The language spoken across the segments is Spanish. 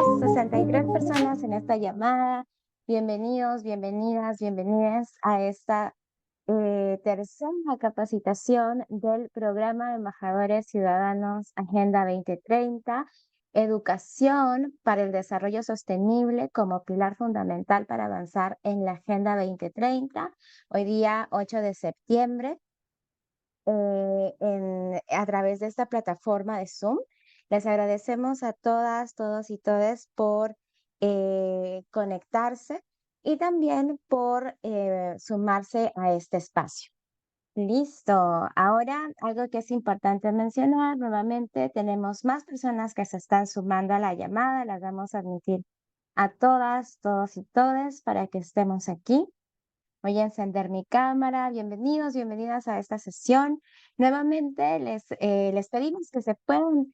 Tenemos 63 personas en esta llamada. Bienvenidos, bienvenidas, bienvenidas a esta tercera capacitación del programa de Embajadores Ciudadanos Agenda 2030, Educación para el Desarrollo Sostenible como pilar fundamental para avanzar en la Agenda 2030. Hoy día 8 de septiembre a través de esta plataforma de Zoom. Les agradecemos a todas, todos y todes por conectarse y también por sumarse a este espacio. Listo. Ahora, algo que es importante mencionar, nuevamente tenemos más personas que se están sumando a la llamada. Las vamos a admitir a todas, todos y todes para que estemos aquí. Voy a encender mi cámara. Bienvenidos, bienvenidas a esta sesión. Nuevamente les pedimos que se puedan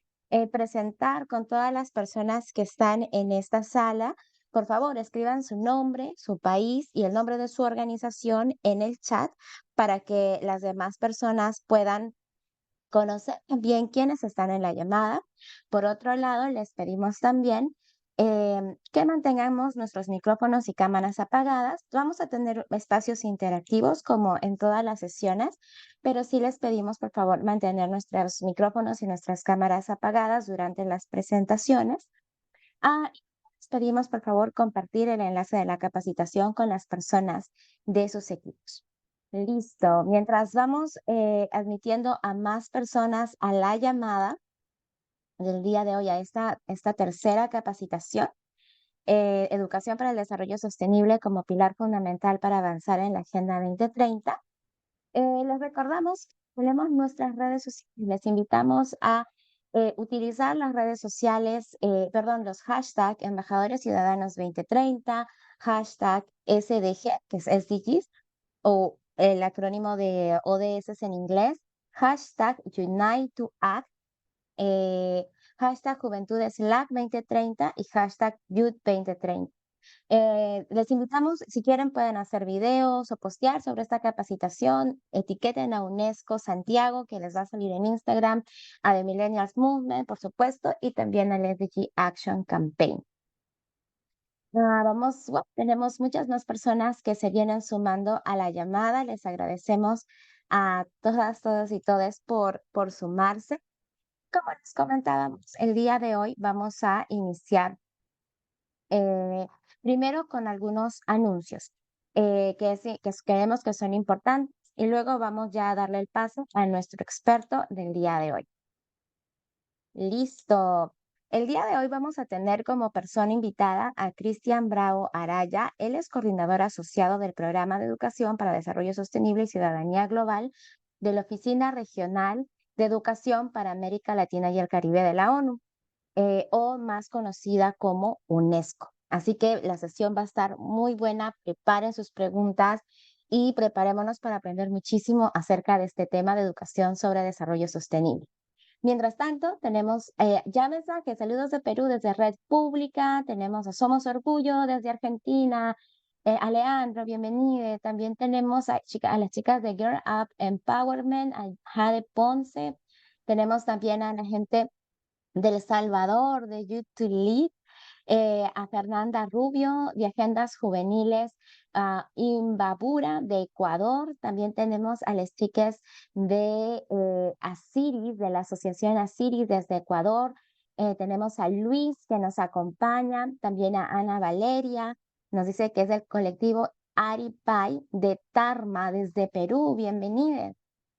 presentar con todas las personas que están en esta sala. Por favor, escriban su nombre, su país y el nombre de su organización en el chat para que las demás personas puedan conocer bien quiénes están en la llamada. Por otro lado, les pedimos también que mantengamos nuestros micrófonos y cámaras apagadas. Vamos a tener espacios interactivos como en todas las sesiones, pero sí les pedimos, por favor, mantener nuestros micrófonos y nuestras cámaras apagadas durante las presentaciones. Y les pedimos, por favor, compartir el enlace de la capacitación con las personas de sus equipos. Listo. Mientras vamos admitiendo a más personas a la llamada del día de hoy, a esta tercera capacitación, Educación para el Desarrollo Sostenible como pilar fundamental para avanzar en la Agenda 2030, les recordamos que tenemos nuestras redes sociales. Les invitamos a utilizar las redes sociales, los hashtag Embajadores Ciudadanos 2030, hashtag SDG, que es SDGs, o el acrónimo de ODS en inglés, hashtag Unite to Act, eh, hashtag Juventudes LAC 2030 y hashtag Youth 2030. Les invitamos, si quieren, pueden hacer videos o postear sobre esta capacitación. Etiqueten a UNESCO Santiago, que les va a salir en Instagram, a The Millennials Movement, por supuesto, y también al SDG Action Campaign. Tenemos muchas más personas que se vienen sumando a la llamada. Les agradecemos a todas, todos y todes por sumarse. Como les comentábamos, el día de hoy vamos a iniciar eh, primero con algunos anuncios creemos que son importantes y luego vamos ya a darle el paso a nuestro experto del día de hoy. Listo. El día de hoy vamos a tener como persona invitada a Cristian Bravo Araya. Él es coordinador asociado del Programa de Educación para Desarrollo Sostenible y Ciudadanía Global de la Oficina Regional de Educación para América Latina y el Caribe de la ONU, o más conocida como UNESCO. Así que la sesión va a estar muy buena. Preparen sus preguntas y preparémonos para aprender muchísimo acerca de este tema de educación sobre desarrollo sostenible. Mientras tanto, tenemos ya mensajes, saludos de Perú desde Red Pública, tenemos a Somos Orgullo desde Argentina, Alejandro, bienvenida. También tenemos a las chicas de Girl Up Empowerment, a Jade Ponce, tenemos también a la gente del Salvador, de Youth to Lead, a Fernanda Rubio, de Agendas Juveniles, a Imbabura, de Ecuador. También tenemos a las chicas de Asiris, de la Asociación Asiris desde Ecuador. Tenemos a Luis, que nos acompaña, también a Ana Valeria, nos dice que es del colectivo Aripay de Tarma, desde Perú. Bienvenida.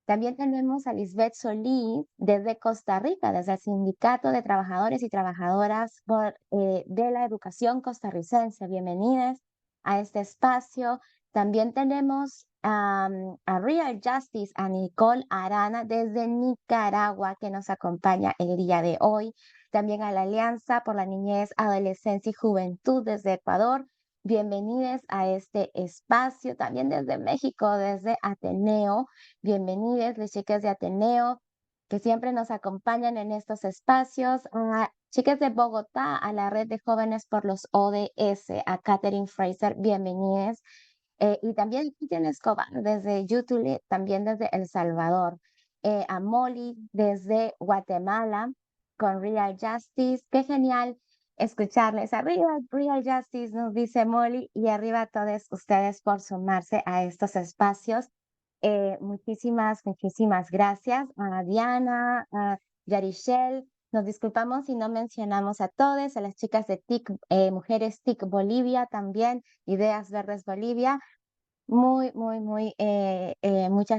También tenemos a Lisbeth Solís desde Costa Rica, desde el Sindicato de Trabajadores y Trabajadoras de la Educación Costarricense. Bienvenidas a este espacio. También tenemos a Real Justice, a Nicole Arana desde Nicaragua, que nos acompaña el día de hoy. También a la Alianza por la Niñez, Adolescencia y Juventud desde Ecuador. Bienvenidos a este espacio. También desde México, desde Ateneo. Bienvenidas, las chicas de Ateneo, que siempre nos acompañan en estos espacios. A chicas de Bogotá, a la Red de Jóvenes por los ODS, a Catherine Fraser, bienvenidas. Y también Cristian Escobar desde YouTube, también desde El Salvador. A Molly desde Guatemala con Real Justice. Qué genial escucharles. Arriba, Real Justice, nos dice Molly, y arriba a todos ustedes por sumarse a estos espacios. Muchísimas gracias a Diana, a Yarichel. Nos disculpamos si no mencionamos a todos, a las chicas de TIC, Mujeres TIC Bolivia también, Ideas Verdes Bolivia. Muchas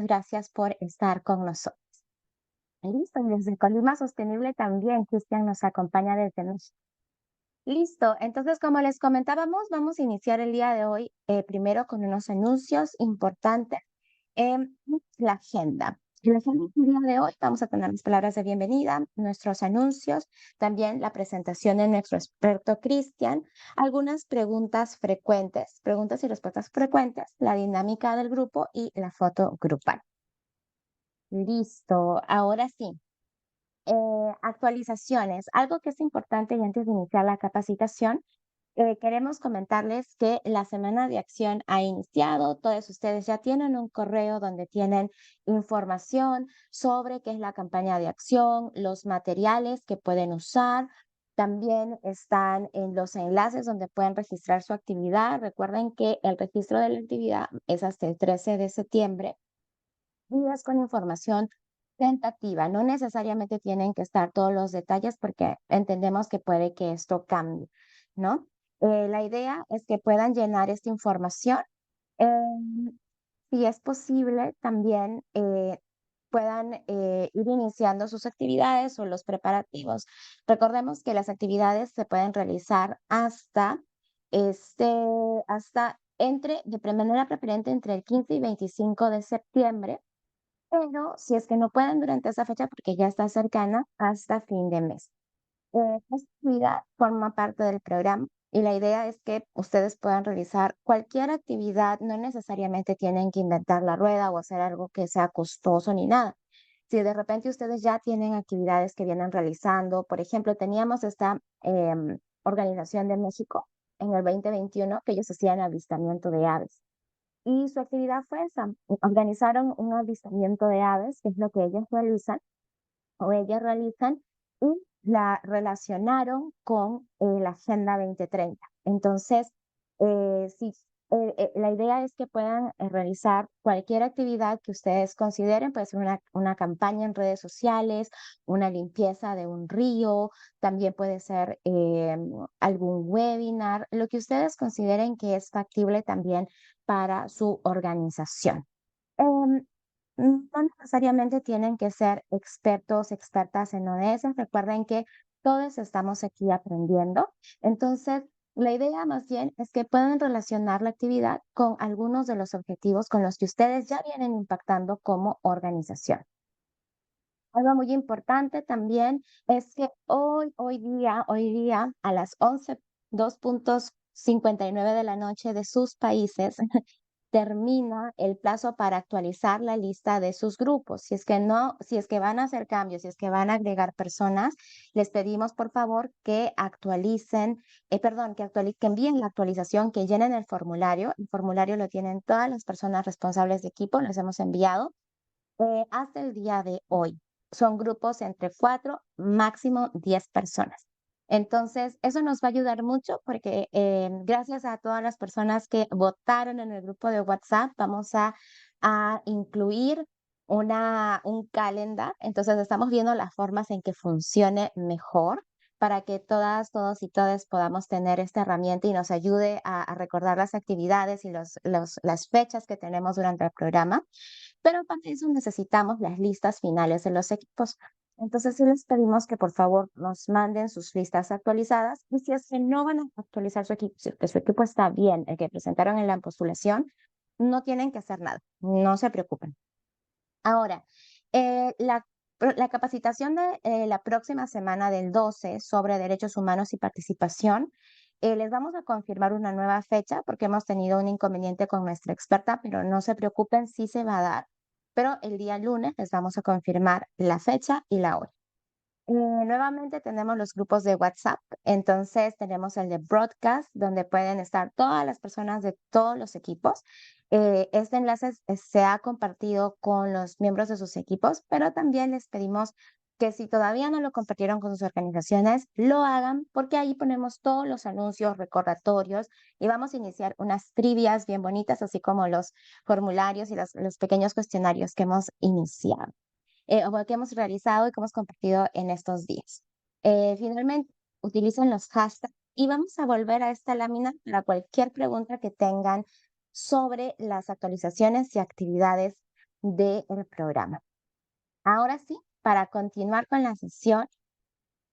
gracias por estar con nosotros. Listo, y desde Colima Sostenible también, Cristian nos acompaña desde México. Listo, entonces como les comentábamos, vamos a iniciar el día de hoy primero con unos anuncios importantes en la agenda. En la agenda del día de hoy vamos a tener las palabras de bienvenida, nuestros anuncios, también la presentación de nuestro experto Cristian, algunas preguntas frecuentes, preguntas y respuestas frecuentes, la dinámica del grupo y la foto grupal. Listo, ahora sí. Actualizaciones. Algo que es importante y antes de iniciar la capacitación, queremos comentarles que la semana de acción ha iniciado. Todos ustedes ya tienen un correo donde tienen información sobre qué es la campaña de acción, los materiales que pueden usar. También están en los enlaces donde pueden registrar su actividad. Recuerden que el registro de la actividad es hasta el 13 de septiembre. Guías con información tentativa. No necesariamente tienen que estar todos los detalles porque entendemos que puede que esto cambie, ¿no? La idea es que puedan llenar esta información. em, si es posible, también puedan ir iniciando sus actividades o los preparativos. Recordemos que las actividades se pueden realizar este, de manera preferente entre el 15 y 25 de septiembre, pero si es que no pueden durante esa fecha porque ya está cercana, hasta fin de mes. Esta actividad forma parte del programa y la idea es que ustedes puedan realizar cualquier actividad, no necesariamente tienen que inventar la rueda o hacer algo que sea costoso ni nada. Si de repente ustedes ya tienen actividades que vienen realizando, por ejemplo, teníamos esta organización de México en el 2021 que ellos hacían avistamiento de aves. Y su actividad fue esa, organizaron un avistamiento de aves, que es lo que ellos realizan o ellas realizan, y la relacionaron con la Agenda 2030. Entonces, sí, la idea es que puedan realizar cualquier actividad que ustedes consideren, puede ser una campaña en redes sociales, una limpieza de un río, también puede ser algún webinar, lo que ustedes consideren que es factible también para su organización. Em, no necesariamente tienen que ser expertos, expertas en ODS. Recuerden que todos estamos aquí aprendiendo. Entonces, la idea más bien es que puedan relacionar la actividad con algunos de los objetivos con los que ustedes ya vienen impactando como organización. Algo muy importante también es que hoy día a las 11, 2:59 de la noche de sus países, termina el plazo para actualizar la lista de sus grupos. Si es que van a hacer cambios, si es que van a agregar personas, les pedimos por favor que actualicen, que envíen la actualización, que llenen el formulario. El formulario lo tienen todas las personas responsables de equipo, los hemos enviado hasta el día de hoy. Son grupos entre 4, máximo 10 personas. Entonces, eso nos va a ayudar mucho porque gracias a todas las personas que votaron en el grupo de WhatsApp, vamos a incluir un calendar. Entonces, estamos viendo las formas en que funcione mejor para que todas, todos y todas podamos tener esta herramienta y nos ayude a recordar las actividades y las fechas que tenemos durante el programa. Pero para eso necesitamos las listas finales de los equipos. Entonces, sí les pedimos que por favor nos manden sus listas actualizadas y si es que no van a actualizar su equipo, si es que su equipo está bien, el que presentaron en la postulación, no tienen que hacer nada, no se preocupen. Ahora, la capacitación de la próxima semana del 12 sobre derechos humanos y participación, les vamos a confirmar una nueva fecha porque hemos tenido un inconveniente con nuestra experta, pero no se preocupen, sí se va a dar. Pero el día lunes les vamos a confirmar la fecha y la hora. Nuevamente tenemos los grupos de WhatsApp, entonces tenemos el de broadcast, donde pueden estar todas las personas de todos los equipos. Este enlace se ha compartido con los miembros de sus equipos, pero también les pedimos que si todavía no lo compartieron con sus organizaciones, lo hagan porque ahí ponemos todos los anuncios, recordatorios y vamos a iniciar unas trivias bien bonitas, así como los formularios y los pequeños cuestionarios que hemos iniciado, o que hemos realizado y que hemos compartido en estos días. Finalmente, utilicen los hashtags y vamos a volver a esta lámina para cualquier pregunta que tengan sobre las actualizaciones y actividades del programa. Ahora sí, para continuar con la sesión,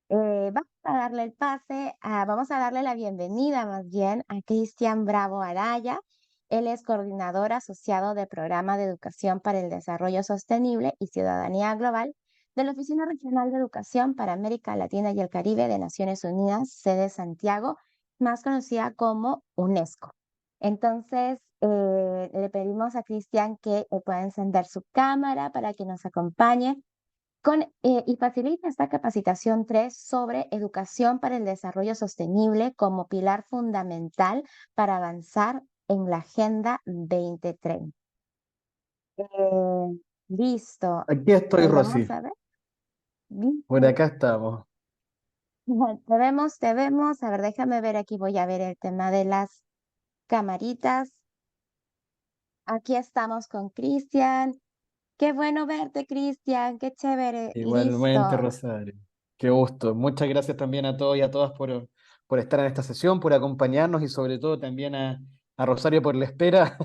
vamos a darle el pase, vamos a darle la bienvenida más bien a Cristian Bravo Araya. Él es coordinador asociado del Programa de Educación para el Desarrollo Sostenible y Ciudadanía Global de la Oficina Regional de Educación para América Latina y el Caribe de Naciones Unidas, sede Santiago, más conocida como UNESCO. Entonces, le pedimos a Cristian que pueda encender su cámara para que nos acompañe y facilita esta capacitación 3 sobre educación para el desarrollo sostenible como pilar fundamental para avanzar en la Agenda 2030. Listo. Aquí estoy, Vamos Rosy. a ver. Por Listo. acá estamos. Te vemos, te vemos. A ver, déjame ver aquí, voy a ver el tema de las camaritas. Aquí estamos con Cristian. Qué bueno verte, Cristian. Qué chévere. Igualmente, Listo. Rosario. Qué gusto. Muchas gracias también a todos y a todas por estar en esta sesión, por acompañarnos y sobre todo también a Rosario por la espera.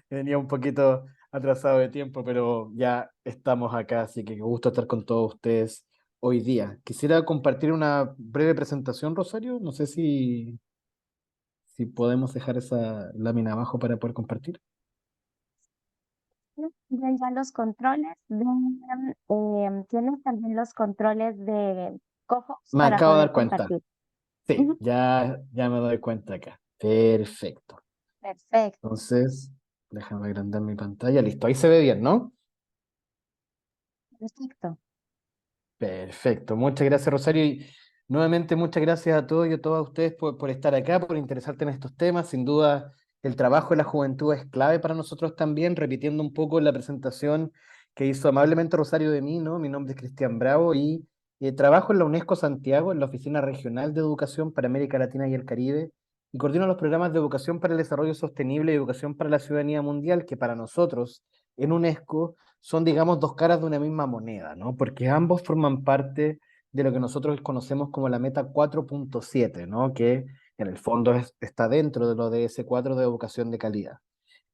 Venía un poquito atrasado de tiempo, pero ya estamos acá, así que qué gusto estar con todos ustedes hoy día. Quisiera compartir una breve presentación, Rosario. No sé si podemos dejar esa lámina abajo para poder compartir. Ven ya los controles, tienes también los controles de cojos Me para acabo de poder dar cuenta. compartir. Sí, Ujú. ya me doy cuenta acá. Perfecto. Perfecto, Entonces, déjame agrandar mi pantalla. Listo, ahí se ve bien, ¿no? perfecto. Perfecto. Muchas gracias, Rosario. Y nuevamente, muchas gracias a todos y a todas ustedes por estar acá, por interesarte en estos temas. Sin duda, el trabajo de la juventud es clave para nosotros también, repitiendo un poco la presentación que hizo amablemente Rosario de mí, ¿no? Mi nombre es Cristian Bravo y trabajo en la UNESCO Santiago, en la Oficina Regional de Educación para América Latina y el Caribe, y coordino los programas de educación para el desarrollo sostenible y educación para la ciudadanía mundial, que para nosotros en UNESCO son, digamos, dos caras de una misma moneda, ¿no? Porque ambos forman parte de lo que nosotros conocemos como la meta 4.7, ¿no? Que en el fondo está dentro de lo de ese 4 de educación de calidad.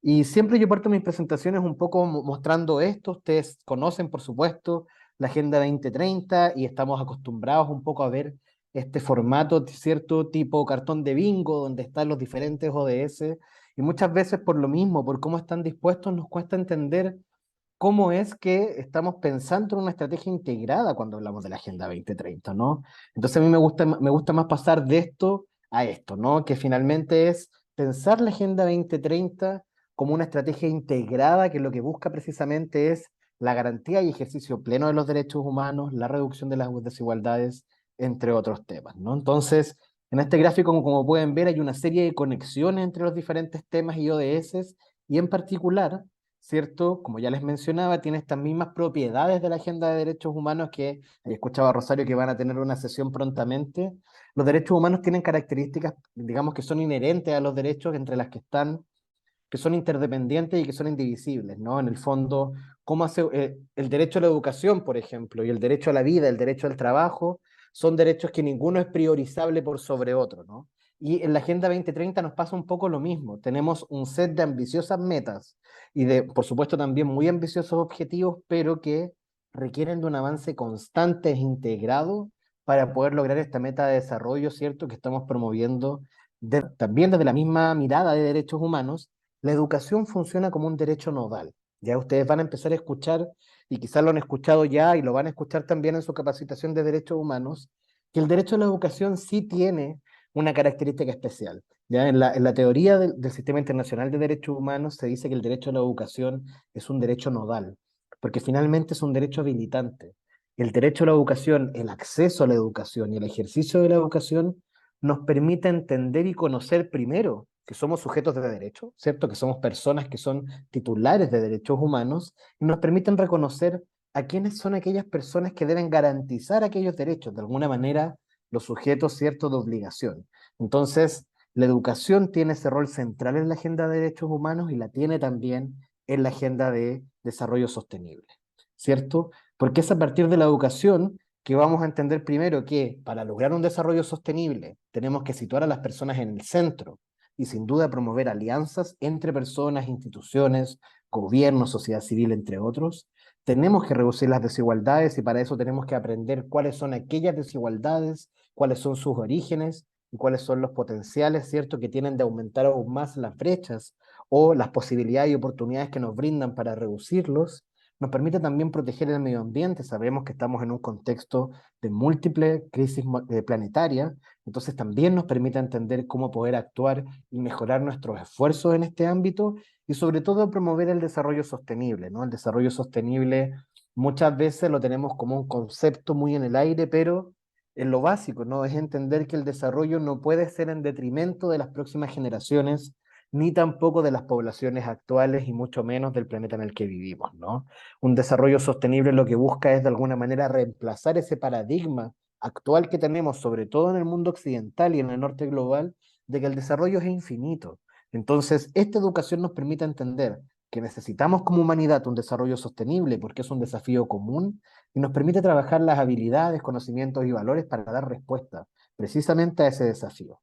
Y siempre yo parto mis presentaciones un poco mostrando esto. Ustedes conocen, por supuesto, la Agenda 2030 y estamos acostumbrados un poco a ver este formato, cierto tipo cartón de bingo, donde están los diferentes ODS. Y muchas veces por lo mismo, por cómo están dispuestos, nos cuesta entender cómo es que estamos pensando en una estrategia integrada cuando hablamos de la Agenda 2030, ¿no? Entonces a mí me gusta más pasar de esto a esto, ¿no? Que finalmente es pensar la Agenda 2030 como una estrategia integrada que lo que busca precisamente es la garantía y ejercicio pleno de los derechos humanos, la reducción de las desigualdades, entre otros temas, ¿no? Entonces, en este gráfico, como pueden ver, hay una serie de conexiones entre los diferentes temas y ODS, y en particular, ¿cierto? Como ya les mencionaba, tiene estas mismas propiedades de la Agenda de Derechos Humanos que escuchaba a Rosario que van a tener una sesión prontamente. Los derechos humanos tienen características, digamos, que son inherentes a los derechos, entre las que están, que son interdependientes y que son indivisibles, ¿no? En el fondo, cómo hace el derecho a la educación, por ejemplo, y el derecho a la vida, el derecho al trabajo, son derechos que ninguno es priorizable por sobre otro, ¿no? Y en la Agenda 2030 nos pasa un poco lo mismo. Tenemos un set de ambiciosas metas y de, por supuesto, también muy ambiciosos objetivos, pero que requieren de un avance constante e integrado para poder lograr esta meta de desarrollo, ¿cierto?, que estamos promoviendo también desde la misma mirada de derechos humanos. La educación funciona como un derecho nodal. Ya ustedes van a empezar a escuchar, y quizás lo han escuchado ya y lo van a escuchar también en su capacitación de derechos humanos, que el derecho a la educación sí tiene una característica especial. Ya en la teoría del Sistema Internacional de Derechos Humanos se dice que el derecho a la educación es un derecho nodal, porque finalmente es un derecho habilitante. El derecho a la educación, el acceso a la educación y el ejercicio de la educación nos permite entender y conocer primero que somos sujetos de derecho, ¿cierto? Que somos personas que son titulares de derechos humanos y nos permiten reconocer a quiénes son aquellas personas que deben garantizar aquellos derechos, de alguna manera los sujetos, ¿cierto?, de obligación. Entonces, la educación tiene ese rol central en la agenda de derechos humanos y la tiene también en la agenda de desarrollo sostenible, ¿cierto? Porque es a partir de la educación que vamos a entender primero que para lograr un desarrollo sostenible tenemos que situar a las personas en el centro y sin duda promover alianzas entre personas, instituciones, gobierno, sociedad civil, entre otros. Tenemos que reducir las desigualdades y para eso tenemos que aprender cuáles son aquellas desigualdades, cuáles son sus orígenes y cuáles son los potenciales, ¿cierto?, que tienen de aumentar aún más las brechas o las posibilidades y oportunidades que nos brindan para reducirlos. Nos permite también proteger el medio ambiente. Sabemos que estamos en un contexto de múltiple crisis planetaria, entonces también nos permite entender cómo poder actuar y mejorar nuestros esfuerzos en este ámbito y sobre todo promover el desarrollo sostenible, ¿no? El desarrollo sostenible muchas veces lo tenemos como un concepto muy en el aire, pero en lo básico, ¿no? Es entender que el desarrollo no puede ser en detrimento de las próximas generaciones, ni tampoco de las poblaciones actuales y mucho menos del planeta en el que vivimos, ¿no? Un desarrollo sostenible lo que busca es de alguna manera reemplazar ese paradigma actual que tenemos, sobre todo en el mundo occidental y en el norte global, de que el desarrollo es infinito. Entonces, esta educación nos permite entender que necesitamos como humanidad un desarrollo sostenible porque es un desafío común y nos permite trabajar las habilidades, conocimientos y valores para dar respuesta precisamente a ese desafío.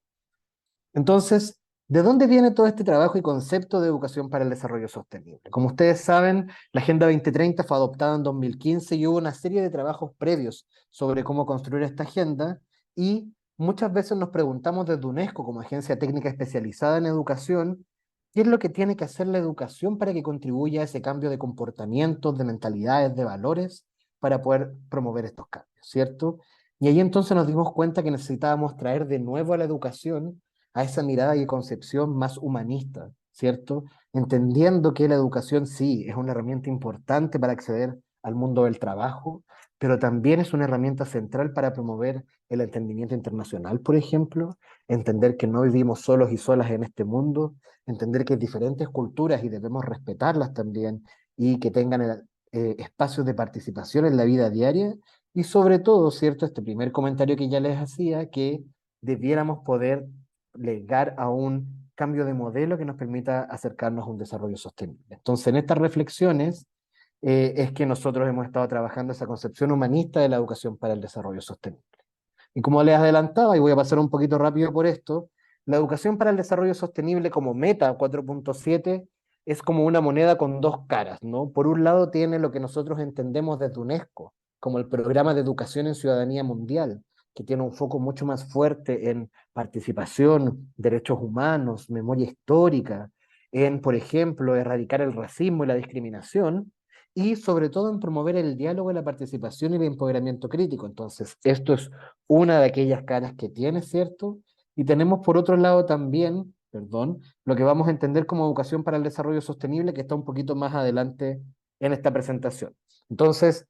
Entonces, ¿de dónde viene todo este trabajo y concepto de educación para el desarrollo sostenible? Como ustedes saben, la Agenda 2030 fue adoptada en 2015 y hubo una serie de trabajos previos sobre cómo construir esta agenda y muchas veces nos preguntamos desde UNESCO, como agencia técnica especializada en educación, ¿qué es lo que tiene que hacer la educación para que contribuya a ese cambio de comportamientos, de mentalidades, de valores, para poder promover estos cambios, ¿cierto? Y ahí entonces nos dimos cuenta que necesitábamos traer de nuevo a la educación a esa mirada y concepción más humanista, ¿cierto? Entendiendo que la educación sí es una herramienta importante para acceder al mundo del trabajo, pero también es una herramienta central para promover el entendimiento internacional, por ejemplo, entender que no vivimos solos y solas en este mundo, entender que hay diferentes culturas y debemos respetarlas también y que tengan espacios de participación en la vida diaria y sobre todo, ¿cierto? Este primer comentario que ya les hacía, que debiéramos poder llegar a un cambio de modelo que nos permita acercarnos a un desarrollo sostenible. Entonces, en estas reflexiones es que nosotros hemos estado trabajando esa concepción humanista de la educación para el desarrollo sostenible. Y como les adelantaba, y voy a pasar un poquito rápido por esto, la educación para el desarrollo sostenible como meta 4.7 es como una moneda con dos caras, ¿no? Por un lado tiene lo que nosotros entendemos desde UNESCO, como el Programa de Educación en Ciudadanía Mundial, que tiene un foco mucho más fuerte en participación, derechos humanos, memoria histórica, en, por ejemplo, erradicar el racismo y la discriminación, y sobre todo en promover el diálogo, la participación y el empoderamiento crítico. Entonces, esto es una de aquellas caras que tiene, ¿cierto? Y tenemos por otro lado también, perdón, lo que vamos a entender como educación para el desarrollo sostenible, que está un poquito más adelante en esta presentación. Entonces,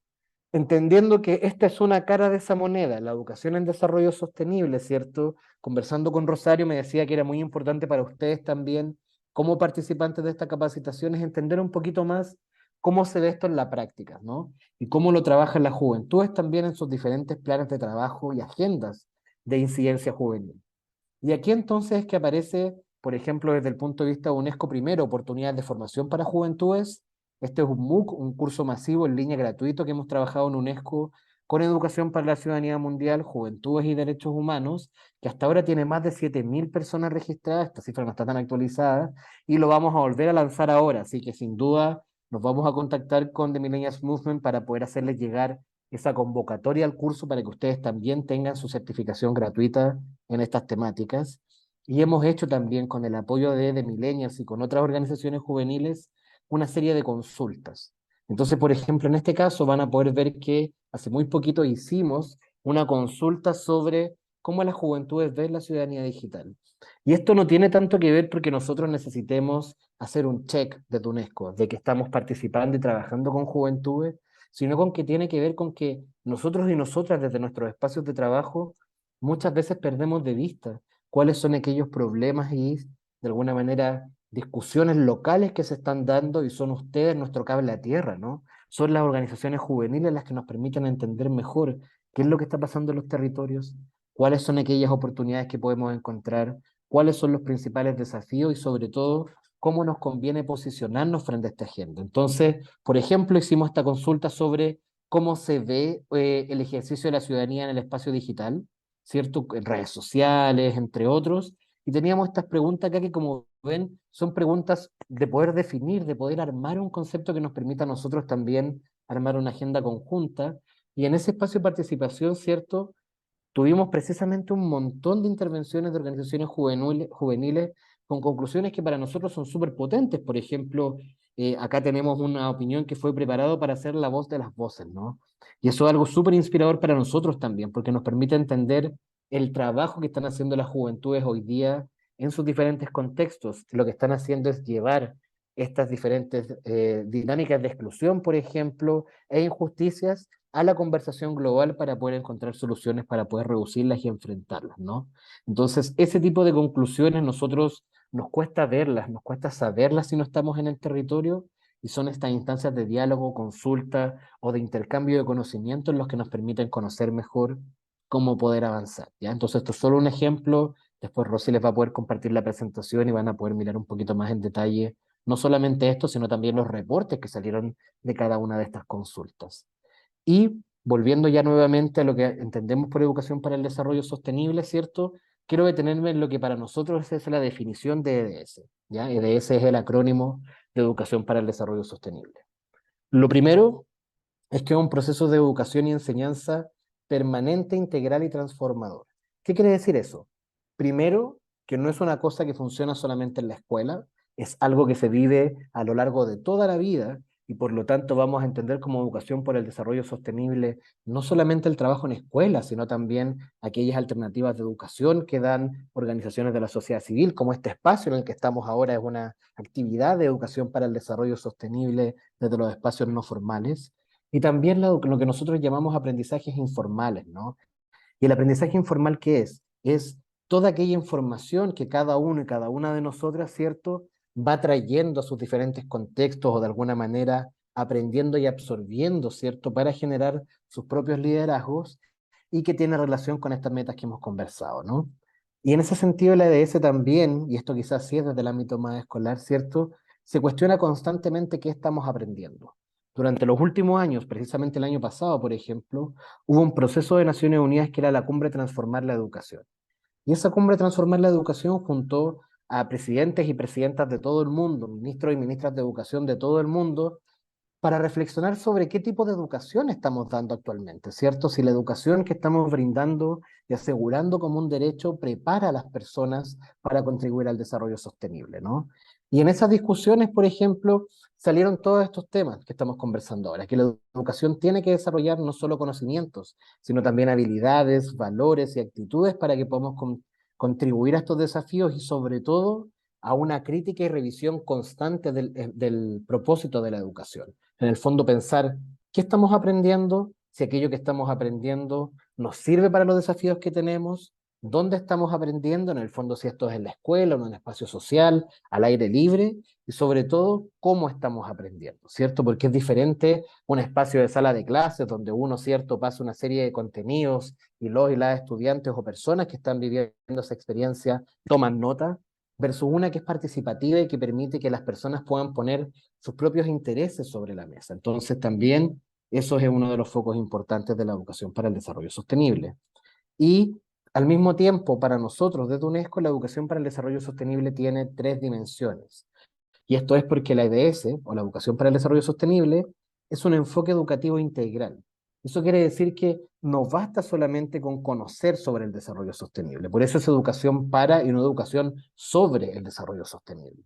entendiendo que esta es una cara de esa moneda, la educación en desarrollo sostenible, ¿cierto? Conversando con Rosario me decía que era muy importante para ustedes también, como participantes de esta capacitación, es entender un poquito más cómo se ve esto en la práctica, ¿no? Y cómo lo trabajan las juventudes también en sus diferentes planes de trabajo y agendas de incidencia juvenil. Y aquí entonces es que aparece, por ejemplo, desde el punto de vista de UNESCO, primero, oportunidades de formación para juventudes. Este es un MOOC, un curso masivo en línea gratuito que hemos trabajado en UNESCO con Educación para la Ciudadanía Mundial, Juventudes y Derechos Humanos, que hasta ahora tiene más de 7.000 personas registradas, esta cifra no está tan actualizada, y lo vamos a volver a lanzar ahora, así que sin duda nos vamos a contactar con The Millennials Movement para poder hacerles llegar esa convocatoria al curso para que ustedes también tengan su certificación gratuita en estas temáticas. Y hemos hecho también con el apoyo de The Millennials y con otras organizaciones juveniles una serie de consultas. Entonces, por ejemplo, en este caso van a poder ver que hace muy poquito hicimos una consulta sobre cómo las juventudes ven la ciudadanía digital. Y esto no tiene tanto que ver porque nosotros necesitemos hacer un check de UNESCO, de que estamos participando y trabajando con juventudes, sino con que tiene que ver con que nosotros y nosotras desde nuestros espacios de trabajo muchas veces perdemos de vista cuáles son aquellos problemas y de alguna manera discusiones locales que se están dando y son ustedes nuestro cable a tierra, ¿no? son las organizaciones juveniles las que nos permiten entender mejor qué es lo que está pasando en los territorios, cuáles son aquellas oportunidades que podemos encontrar, cuáles son los principales desafíos y sobre todo cómo nos conviene posicionarnos frente a esta agenda. Entonces, por ejemplo, hicimos esta consulta sobre cómo se ve el ejercicio de la ciudadanía en el espacio digital, ¿cierto? En redes sociales, entre otros, y teníamos estas preguntas acá que, como ven, son preguntas de poder definir, de poder armar un concepto que nos permita a nosotros también armar una agenda conjunta. Y en ese espacio de participación, ¿cierto? Tuvimos precisamente un montón de intervenciones de organizaciones juveniles con conclusiones que para nosotros son súper potentes. Por ejemplo, acá tenemos una opinión que fue preparado para ser la voz de las voces, ¿no? Y eso es algo súper inspirador para nosotros también, porque nos permite entender el trabajo que están haciendo las juventudes hoy día en sus diferentes contextos. Lo que están haciendo es llevar estas diferentes dinámicas de exclusión, por ejemplo, e injusticias a la conversación global para poder encontrar soluciones, para poder reducirlas y enfrentarlas, ¿no? Entonces, ese tipo de conclusiones nosotros nos cuesta verlas, nos cuesta saberlas si no estamos en el territorio, y son estas instancias de diálogo, consulta o de intercambio de conocimiento en los que nos permiten conocer mejor cómo poder avanzar, ¿ya? Entonces, esto es solo un ejemplo, después Rosy les va a poder compartir la presentación y van a poder mirar un poquito más en detalle, no solamente esto, sino también los reportes que salieron de cada una de estas consultas. Y volviendo ya nuevamente a lo que entendemos por educación para el desarrollo sostenible, ¿cierto? Quiero detenerme en lo que para nosotros es la definición de EDS, ¿ya? EDS es el acrónimo de Educación para el Desarrollo Sostenible. Lo primero es que es un proceso de educación y enseñanza permanente, integral y transformador. ¿Qué quiere decir eso? Primero, que no es una cosa que funciona solamente en la escuela, es algo que se vive a lo largo de toda la vida y por lo tanto vamos a entender como educación por el desarrollo sostenible no solamente el trabajo en escuelas, sino también aquellas alternativas de educación que dan organizaciones de la sociedad civil, como este espacio en el que estamos ahora es una actividad de educación para el desarrollo sostenible desde los espacios no formales. Y también lo que nosotros llamamos aprendizajes informales, ¿no? ¿Y el aprendizaje informal qué es? Es toda aquella información que cada uno y cada una de nosotras, ¿cierto?, va trayendo a sus diferentes contextos o de alguna manera aprendiendo y absorbiendo, ¿cierto?, para generar sus propios liderazgos y que tiene relación con estas metas que hemos conversado, ¿no? Y en ese sentido la EDS también, y esto quizás sí es desde el ámbito más escolar, ¿cierto?, se cuestiona constantemente qué estamos aprendiendo. Durante los últimos años, precisamente el año pasado, por ejemplo, hubo un proceso de Naciones Unidas que era la Cumbre Transformar la Educación. Y esa Cumbre Transformar la Educación juntó a presidentes y presidentas de todo el mundo, ministros y ministras de educación de todo el mundo, para reflexionar sobre qué tipo de educación estamos dando actualmente, ¿cierto? Si la educación que estamos brindando y asegurando como un derecho prepara a las personas para contribuir al desarrollo sostenible, ¿no? Y en esas discusiones, por ejemplo, salieron todos estos temas que estamos conversando ahora, que la educación tiene que desarrollar no solo conocimientos, sino también habilidades, valores y actitudes para que podamos contribuir a estos desafíos y sobre todo a una crítica y revisión constante del propósito de la educación. En el fondo pensar qué estamos aprendiendo, si aquello que estamos aprendiendo nos sirve para los desafíos que tenemos, dónde estamos aprendiendo, en el fondo si esto es en la escuela o en un espacio social, al aire libre, y sobre todo cómo estamos aprendiendo, ¿cierto? Porque es diferente un espacio de sala de clases donde uno, ¿cierto?, pasa una serie de contenidos y los y las estudiantes o personas que están viviendo esa experiencia toman nota, versus una que es participativa y que permite que las personas puedan poner sus propios intereses sobre la mesa. Entonces también eso es uno de los focos importantes de la educación para el desarrollo sostenible. Y al mismo tiempo, para nosotros desde UNESCO, la educación para el desarrollo sostenible tiene tres dimensiones. Y esto es porque la EDS, o la educación para el desarrollo sostenible, es un enfoque educativo integral. Eso quiere decir que no basta solamente con conocer sobre el desarrollo sostenible. Por eso es educación para y no educación sobre el desarrollo sostenible.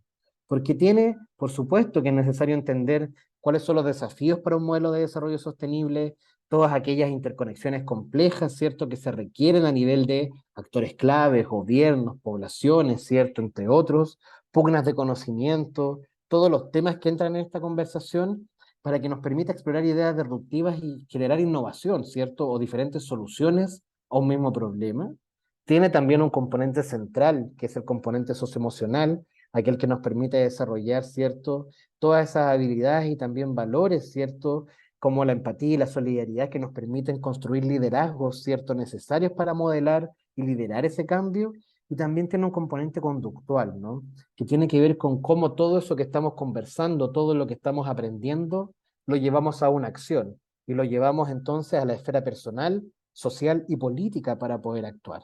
Porque tiene, por supuesto, que es necesario entender cuáles son los desafíos para un modelo de desarrollo sostenible, todas aquellas interconexiones complejas, ¿cierto?, que se requieren a nivel de actores claves, gobiernos, poblaciones, ¿cierto?, entre otros, pugnas de conocimiento, todos los temas que entran en esta conversación para que nos permita explorar ideas disruptivas y generar innovación, ¿cierto? O diferentes soluciones a un mismo problema. Tiene también un componente central, que es el componente socioemocional, aquel que nos permite desarrollar, ¿cierto? Todas esas habilidades y también valores, ¿cierto? Como la empatía y la solidaridad que nos permiten construir liderazgos, ¿cierto? Necesarios para modelar y liderar ese cambio. Y también tiene un componente conductual, ¿no? Que tiene que ver con cómo todo eso que estamos conversando, todo lo que estamos aprendiendo, lo llevamos a una acción y lo llevamos entonces a la esfera personal, social y política para poder actuar,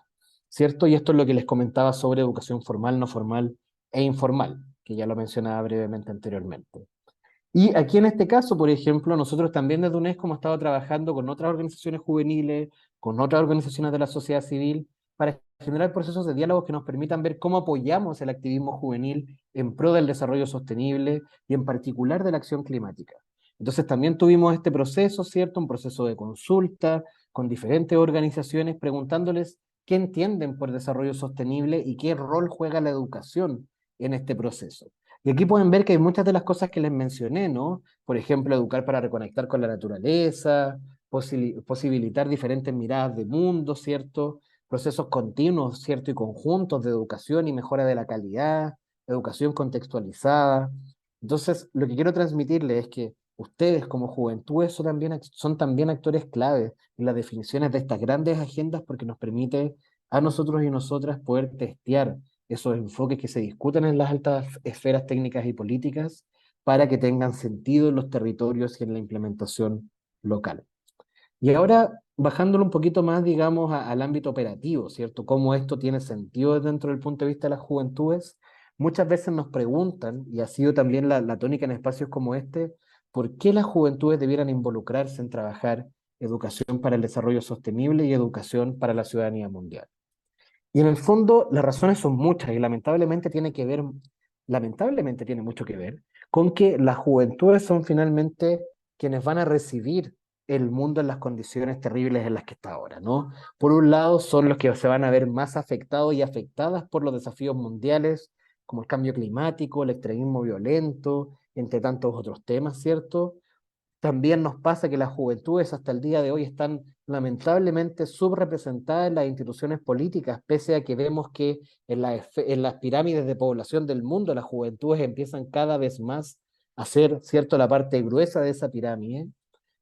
¿cierto? Y esto es lo que les comentaba sobre educación formal, no formal e informal, que ya lo mencionaba brevemente anteriormente. Y aquí en este caso, por ejemplo, nosotros también desde UNESCO hemos estado trabajando con otras organizaciones juveniles, con otras organizaciones de la sociedad civil, para generar procesos de diálogo que nos permitan ver cómo apoyamos el activismo juvenil en pro del desarrollo sostenible y en particular de la acción climática. Entonces también tuvimos este proceso, ¿cierto? Un proceso de consulta con diferentes organizaciones preguntándoles qué entienden por desarrollo sostenible y qué rol juega la educación en este proceso. Y aquí pueden ver que hay muchas de las cosas que les mencioné, ¿no? Por ejemplo, educar para reconectar con la naturaleza, posibilitar diferentes miradas de mundo, ¿cierto? Procesos continuos, ¿cierto? Y conjuntos de educación y mejora de la calidad, educación contextualizada. Entonces, lo que quiero transmitirles es que ustedes como juventudes son también actores clave en las definiciones de estas grandes agendas porque nos permite a nosotros y nosotras poder testear esos enfoques que se discuten en las altas esferas técnicas y políticas para que tengan sentido en los territorios y en la implementación local. Y ahora, bajándolo un poquito más, digamos, al ámbito operativo, ¿cierto? Cómo esto tiene sentido dentro del punto de vista de las juventudes, muchas veces nos preguntan, y ha sido también la tónica en espacios como este, ¿por qué las juventudes debieran involucrarse en trabajar educación para el desarrollo sostenible y educación para la ciudadanía mundial? Y en el fondo las razones son muchas y lamentablemente tiene mucho que ver con que las juventudes son finalmente quienes van a recibir el mundo en las condiciones terribles en las que está ahora, ¿no? Por un lado son los que se van a ver más afectados y afectadas por los desafíos mundiales, como el cambio climático, el extremismo violento, entre tantos otros temas, ¿cierto? También nos pasa que las juventudes hasta el día de hoy están lamentablemente subrepresentadas en las instituciones políticas, pese a que vemos que en las pirámides de población del mundo las juventudes empiezan cada vez más a ser, ¿cierto?, la parte gruesa de esa pirámide.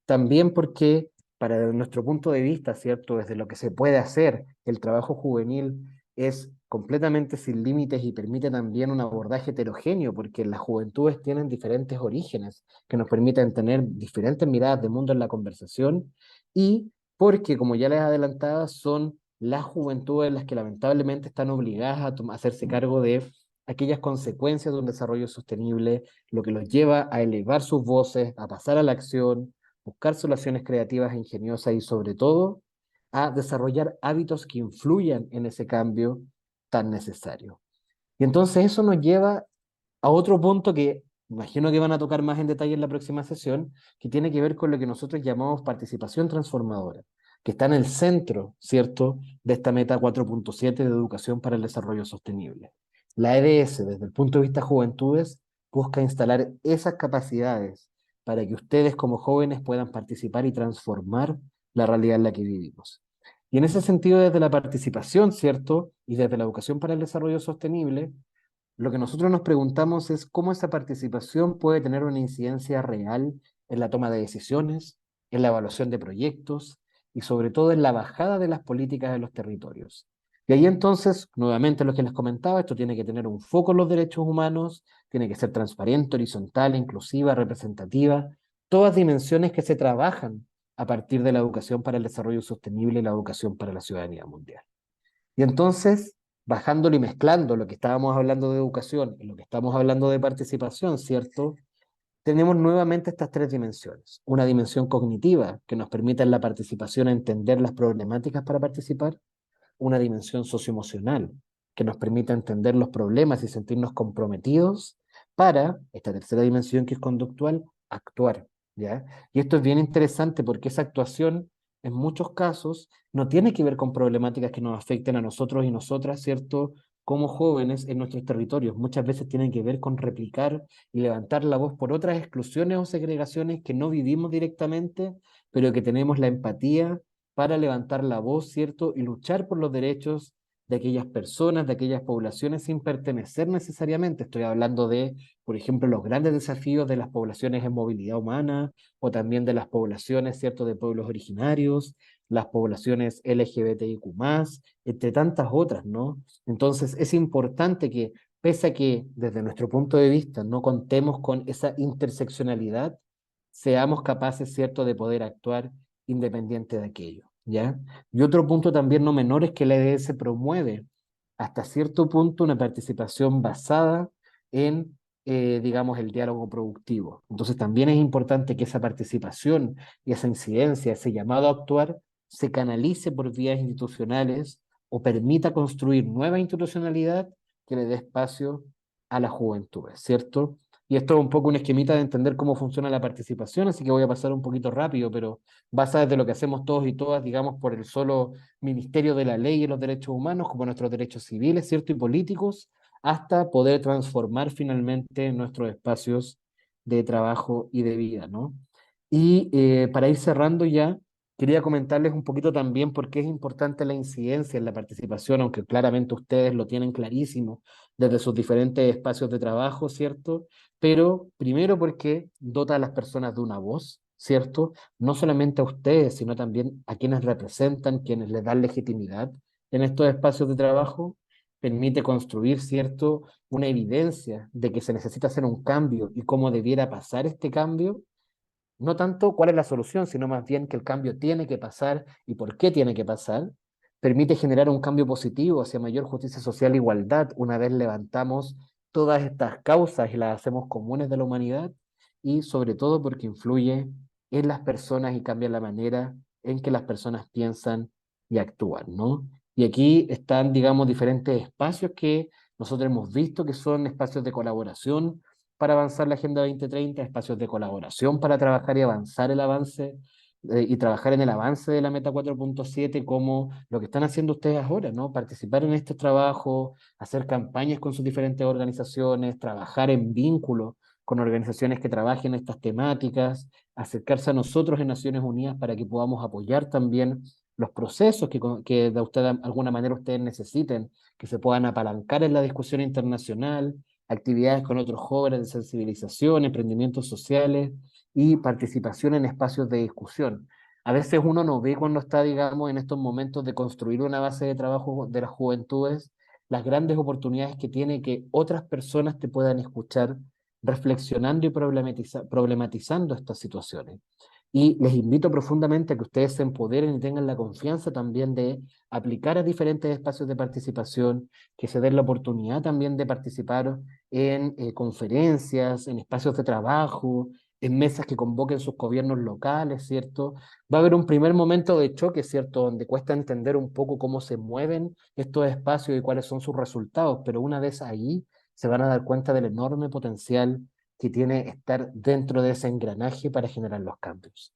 También porque, para nuestro punto de vista, ¿cierto? Desde lo que se puede hacer, el trabajo juvenil es completamente sin límites y permite también un abordaje heterogéneo, porque las juventudes tienen diferentes orígenes que nos permiten tener diferentes miradas de mundo en la conversación y porque, como ya les adelantaba, son las juventudes las que lamentablemente están obligadas a hacerse cargo de aquellas consecuencias de un desarrollo sostenible, lo que los lleva a elevar sus voces, a pasar a la acción, buscar soluciones creativas e ingeniosas y sobre todo a desarrollar hábitos que influyan en ese cambio tan necesario. Y entonces eso nos lleva a otro punto que imagino que van a tocar más en detalle en la próxima sesión, que tiene que ver con lo que nosotros llamamos participación transformadora, que está en el centro, ¿cierto?, de esta meta 4.7 de educación para el desarrollo sostenible. La EDS, desde el punto de vista juventudes, busca instalar esas capacidades para que ustedes como jóvenes puedan participar y transformar la realidad en la que vivimos. Y en ese sentido, desde la participación, ¿cierto? Y desde la educación para el desarrollo sostenible, lo que nosotros nos preguntamos es cómo esa participación puede tener una incidencia real en la toma de decisiones, en la evaluación de proyectos y sobre todo en la bajada de las políticas de los territorios. Y ahí entonces, nuevamente lo que les comentaba, esto tiene que tener un foco en los derechos humanos, tiene que ser transparente, horizontal, inclusiva, representativa, todas dimensiones que se trabajan a partir de la educación para el desarrollo sostenible y la educación para la ciudadanía mundial. Y entonces, bajándolo y mezclando lo que estábamos hablando de educación y lo que estamos hablando de participación, ¿cierto? Tenemos nuevamente estas tres dimensiones. Una dimensión cognitiva que nos permite en la participación entender las problemáticas para participar. Una dimensión socioemocional que nos permite entender los problemas y sentirnos comprometidos para, esta tercera dimensión que es conductual, actuar, ¿ya? Y esto es bien interesante porque esa actuación, en muchos casos, no tiene que ver con problemáticas que nos afecten a nosotros y nosotras, ¿cierto? Como jóvenes en nuestros territorios. Muchas veces tienen que ver con replicar y levantar la voz por otras exclusiones o segregaciones que no vivimos directamente, pero que tenemos la empatía para levantar la voz, ¿cierto? Y luchar por los derechos de aquellas personas, de aquellas poblaciones sin pertenecer necesariamente. Estoy hablando de, por ejemplo, los grandes desafíos de las poblaciones en movilidad humana o también de las poblaciones, ¿cierto?, de pueblos originarios, las poblaciones LGBTIQ+, entre tantas otras, ¿no? Entonces es importante que, pese a que desde nuestro punto de vista no contemos con esa interseccionalidad, seamos capaces, ¿cierto?, de poder actuar independiente de aquello, ¿ya? Y otro punto también no menor es que la EDS promueve hasta cierto punto una participación basada en, digamos, el diálogo productivo. Entonces también es importante que esa participación y esa incidencia, ese llamado a actuar, se canalice por vías institucionales o permita construir nueva institucionalidad que le dé espacio a la juventud, ¿cierto? Y esto es un poco un esquemita de entender cómo funciona la participación, así que voy a pasar un poquito rápido, pero basa desde lo que hacemos todos y todas, digamos, por el solo Ministerio de la Ley y los Derechos Humanos, como nuestros derechos civiles, ¿cierto? Y políticos, hasta poder transformar finalmente nuestros espacios de trabajo y de vida, ¿no? Y para ir cerrando ya, quería comentarles un poquito también por qué es importante la incidencia en la participación, aunque claramente ustedes lo tienen clarísimo desde sus diferentes espacios de trabajo, ¿cierto? Pero primero porque dota a las personas de una voz, ¿cierto? No solamente a ustedes, sino también a quienes representan, quienes les dan legitimidad en estos espacios de trabajo, permite construir, ¿cierto?, una evidencia de que se necesita hacer un cambio y cómo debiera pasar este cambio, no tanto cuál es la solución, sino más bien que el cambio tiene que pasar y por qué tiene que pasar, permite generar un cambio positivo hacia mayor justicia social e igualdad una vez levantamos todas estas causas y las hacemos comunes de la humanidad, y sobre todo porque influye en las personas y cambia la manera en que las personas piensan y actúan, ¿no? Y aquí están, digamos, diferentes espacios que nosotros hemos visto que son espacios de colaboración para avanzar la Agenda 2030, espacios de colaboración para trabajar y avanzar el avance y trabajar en el avance de la Meta 4.7, como lo que están haciendo ustedes ahora, ¿no? Participar en este trabajo, hacer campañas con sus diferentes organizaciones, trabajar en vínculo con organizaciones que trabajen estas temáticas, acercarse a nosotros en Naciones Unidas para que podamos apoyar también los procesos que de usted, alguna manera ustedes necesiten, que se puedan apalancar en la discusión internacional, actividades con otros jóvenes de sensibilización, emprendimientos sociales y participación en espacios de discusión. A veces uno no ve cuando está, digamos, en estos momentos de construir una base de trabajo de las juventudes, las grandes oportunidades que tiene que otras personas te puedan escuchar reflexionando y problematizando estas situaciones. Y les invito profundamente a que ustedes se empoderen y tengan la confianza también de aplicar a diferentes espacios de participación, que se den la oportunidad también de participar en conferencias, en espacios de trabajo, en mesas que convoquen sus gobiernos locales, ¿cierto? Va a haber un primer momento de choque, ¿cierto? Donde cuesta entender un poco cómo se mueven estos espacios y cuáles son sus resultados, pero una vez ahí se van a dar cuenta del enorme potencial que tiene estar dentro de ese engranaje para generar los cambios.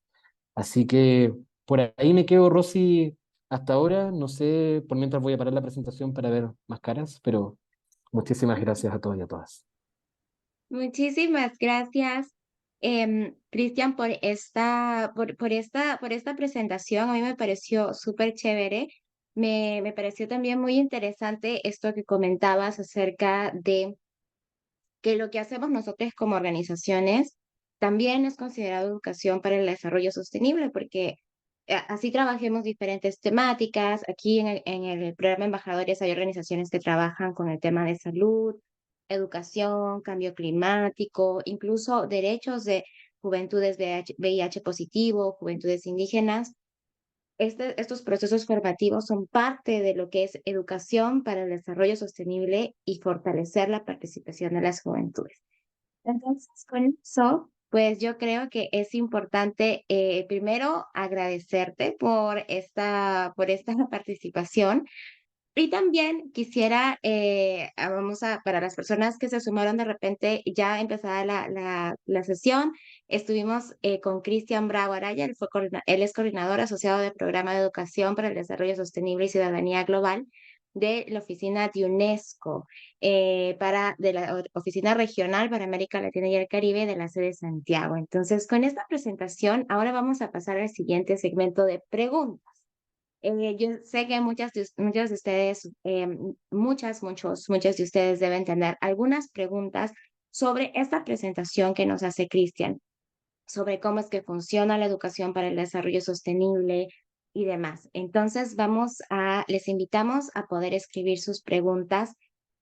Así que por ahí me quedo, Rosy, hasta ahora. No sé, por mientras voy a parar la presentación para ver más caras, pero muchísimas gracias a todos y a todas. Muchísimas gracias, Cristian, por esta presentación. A mí me pareció súper chévere. Me pareció también muy interesante esto que comentabas acerca de que lo que hacemos nosotros como organizaciones también es considerado educación para el desarrollo sostenible, porque así trabajemos diferentes temáticas. Aquí en el programa Embajadores hay organizaciones que trabajan con el tema de salud, educación, cambio climático, incluso derechos de juventudes VIH positivo, juventudes indígenas. Estos procesos formativos son parte de lo que es educación para el desarrollo sostenible y fortalecer la participación de las juventudes. Entonces, con eso, pues yo creo que es importante, primero agradecerte por esta participación, y también quisiera, para las personas que se sumaron de repente, ya empezada la sesión, estuvimos con Cristian Bravo Araya, él es coordinador asociado del Programa de Educación para el Desarrollo Sostenible y Ciudadanía Global de la oficina de UNESCO, de la Oficina Regional para América Latina y el Caribe de la sede de Santiago. Entonces, con esta presentación, ahora vamos a pasar al siguiente segmento de preguntas. Yo sé que muchos de ustedes, muchos de ustedes deben tener algunas preguntas sobre esta presentación que nos hace Cristian, sobre cómo es que funciona la educación para el desarrollo sostenible y demás. Entonces, les invitamos a poder escribir sus preguntas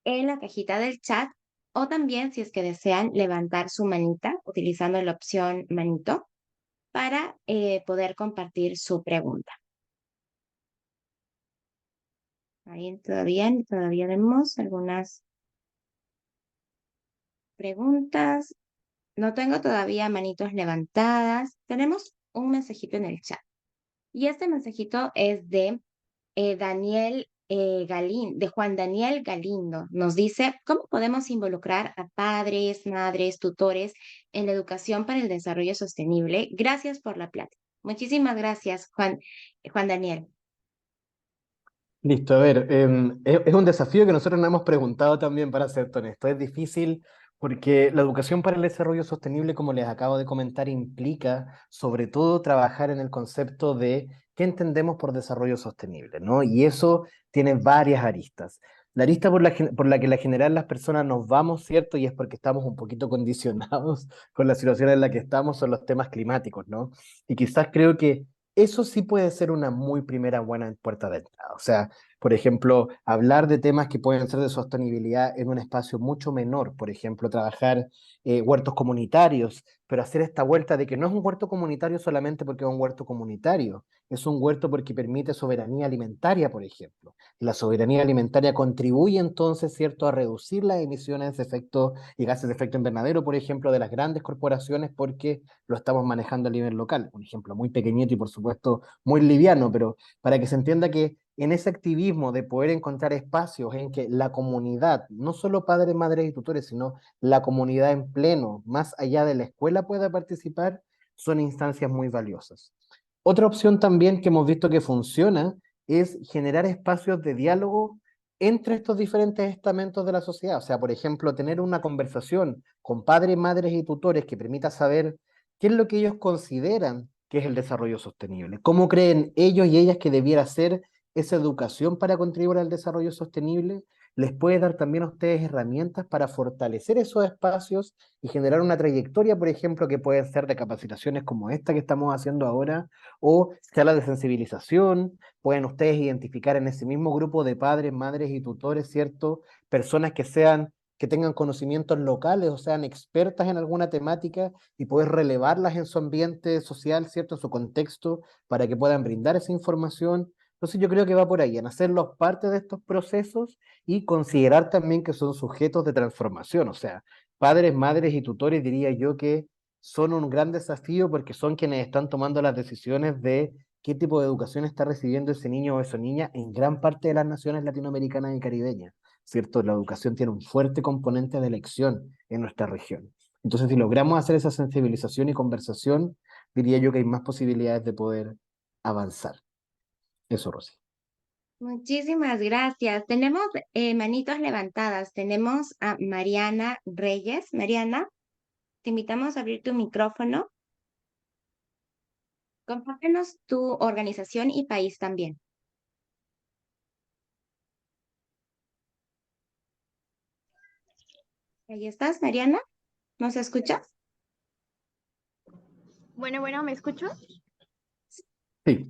en la cajita del chat o también si es que desean levantar su manita utilizando la opción manito para poder compartir su pregunta. Ahí todavía vemos algunas preguntas. No tengo todavía manitos levantadas. Tenemos un mensajito en el chat. Y este mensajito es de de Juan Daniel Galindo. Nos dice, ¿cómo podemos involucrar a padres, madres, tutores en la educación para el desarrollo sostenible? Gracias por la plática. Muchísimas gracias, Juan Daniel. Listo, a ver, es un desafío que nosotros nos hemos preguntado también, para ser honesto. Es difícil porque la educación para el desarrollo sostenible, como les acabo de comentar, implica sobre todo trabajar en el concepto de qué entendemos por desarrollo sostenible, ¿no? Y eso tiene varias aristas. La arista por la que la general las personas nos vamos, ¿cierto? Y es porque estamos un poquito condicionados con la situación en la que estamos, son los temas climáticos, ¿no? Y quizás creo que eso sí puede ser una muy primera buena puerta de entrada. O sea, por ejemplo, hablar de temas que pueden ser de sostenibilidad en un espacio mucho menor, por ejemplo, trabajar huertos comunitarios, pero hacer esta vuelta de que no es un huerto comunitario solamente porque es un huerto comunitario, es un huerto porque permite soberanía alimentaria, por ejemplo. Y la soberanía alimentaria contribuye entonces, ¿cierto?, a reducir las emisiones de efecto y gases de efecto invernadero, por ejemplo, de las grandes corporaciones porque lo estamos manejando a nivel local. Un ejemplo muy pequeñito y por supuesto muy liviano, pero para que se entienda que en ese activismo de poder encontrar espacios en que la comunidad, no solo padres, madres y tutores, sino la comunidad en pleno, más allá de la escuela, pueda participar, son instancias muy valiosas. Otra opción también que hemos visto que funciona es generar espacios de diálogo entre estos diferentes estamentos de la sociedad. O sea, por ejemplo, tener una conversación con padres, madres y tutores que permita saber qué es lo que ellos consideran que es el desarrollo sostenible, cómo creen ellos y ellas que debiera ser esa educación para contribuir al desarrollo sostenible, les puede dar también a ustedes herramientas para fortalecer esos espacios y generar una trayectoria, por ejemplo, que puede ser de capacitaciones como esta que estamos haciendo ahora, o charlas de sensibilización. Pueden ustedes identificar en ese mismo grupo de padres, madres y tutores, ¿cierto? Personas que tengan conocimientos locales o sean expertas en alguna temática y poder relevarlas en su ambiente social, ¿cierto? En su contexto, para que puedan brindar esa información. Entonces yo creo que va por ahí, en hacerlos parte de estos procesos y considerar también que son sujetos de transformación. O sea, padres, madres y tutores diría yo que son un gran desafío porque son quienes están tomando las decisiones de qué tipo de educación está recibiendo ese niño o esa niña en gran parte de las naciones latinoamericanas y caribeñas, ¿cierto? La educación tiene un fuerte componente de elección en nuestra región. Entonces, si logramos hacer esa sensibilización y conversación, diría yo que hay más posibilidades de poder avanzar. Eso, Rosy. Muchísimas gracias. Tenemos manitos levantadas. Tenemos a Mariana Reyes. Mariana, te invitamos a abrir tu micrófono. Compártenos tu organización y país también. Ahí estás, Mariana. ¿Nos escuchas? Bueno, ¿me escucho? Sí.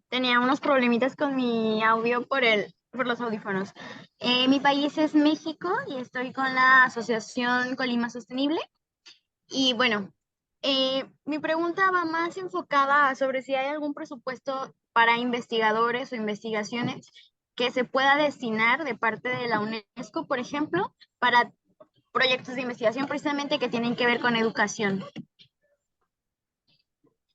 Tenía unos problemitas con mi audio por los audífonos. Mi país es México y estoy con la Asociación Colima Sostenible. Y bueno, mi pregunta va más enfocada sobre si hay algún presupuesto para investigadores o investigaciones que se pueda destinar de parte de la UNESCO, por ejemplo, para proyectos de investigación precisamente que tienen que ver con educación.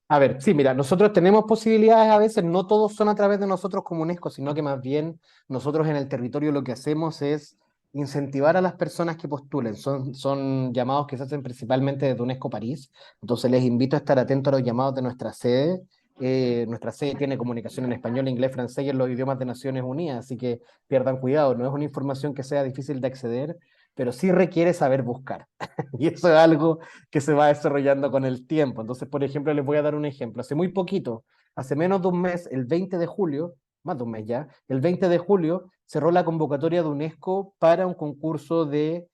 A ver, sí, mira, nosotros tenemos posibilidades a veces, no todos son a través de nosotros como UNESCO, sino que más bien nosotros en el territorio lo que hacemos es incentivar a las personas que postulen. Son llamados que se hacen principalmente desde UNESCO París, entonces les invito a estar atentos a los llamados de nuestra sede. Nuestra sede tiene comunicación en español, inglés, francés y en los idiomas de Naciones Unidas, así que pierdan cuidado, no es una información que sea difícil de acceder, pero sí requiere saber buscar. Y eso es algo que se va desarrollando con el tiempo. Entonces, por ejemplo, les voy a dar un ejemplo. Hace muy poquito, hace menos de un mes, el 20 de julio, más de un mes ya, el 20 de julio cerró la convocatoria de UNESCO para un concurso de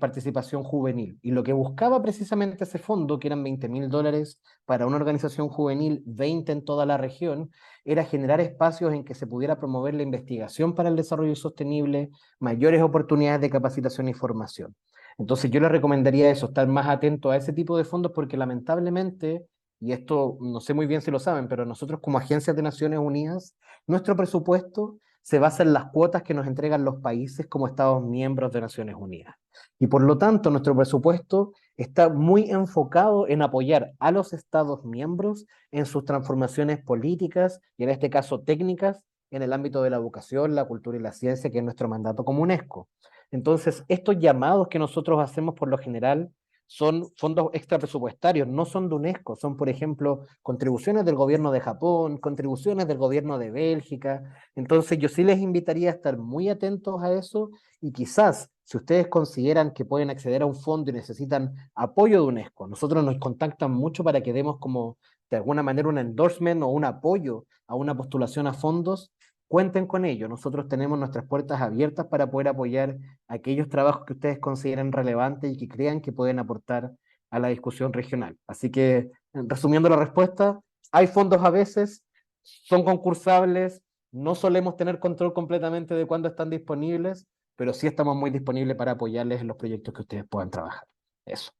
participación juvenil. Y lo que buscaba precisamente ese fondo, que eran $20.000 para una organización juvenil, 20 en toda la región, era generar espacios en que se pudiera promover la investigación para el desarrollo sostenible, mayores oportunidades de capacitación y formación. Entonces yo les recomendaría eso, estar más atento a ese tipo de fondos porque lamentablemente, y esto no sé muy bien si lo saben, pero nosotros como agencias de Naciones Unidas, nuestro presupuesto se basa en las cuotas que nos entregan los países como Estados miembros de Naciones Unidas. Y por lo tanto, nuestro presupuesto está muy enfocado en apoyar a los Estados miembros en sus transformaciones políticas y en este caso técnicas en el ámbito de la educación, la cultura y la ciencia, que es nuestro mandato como UNESCO. Entonces, estos llamados que nosotros hacemos por lo general son fondos extrapresupuestarios, no son de UNESCO, son, por ejemplo, contribuciones del gobierno de Japón, contribuciones del gobierno de Bélgica. Entonces, yo sí les invitaría a estar muy atentos a eso y quizás, si ustedes consideran que pueden acceder a un fondo y necesitan apoyo de UNESCO, nosotros nos contactan mucho para que demos como, de alguna manera, un endorsement o un apoyo a una postulación a fondos. Cuenten con ello, nosotros tenemos nuestras puertas abiertas para poder apoyar aquellos trabajos que ustedes consideren relevantes y que crean que pueden aportar a la discusión regional. Así que, resumiendo la respuesta, hay fondos a veces, son concursables, no solemos tener control completamente de cuándo están disponibles, pero sí estamos muy disponibles para apoyarles en los proyectos que ustedes puedan trabajar. Eso.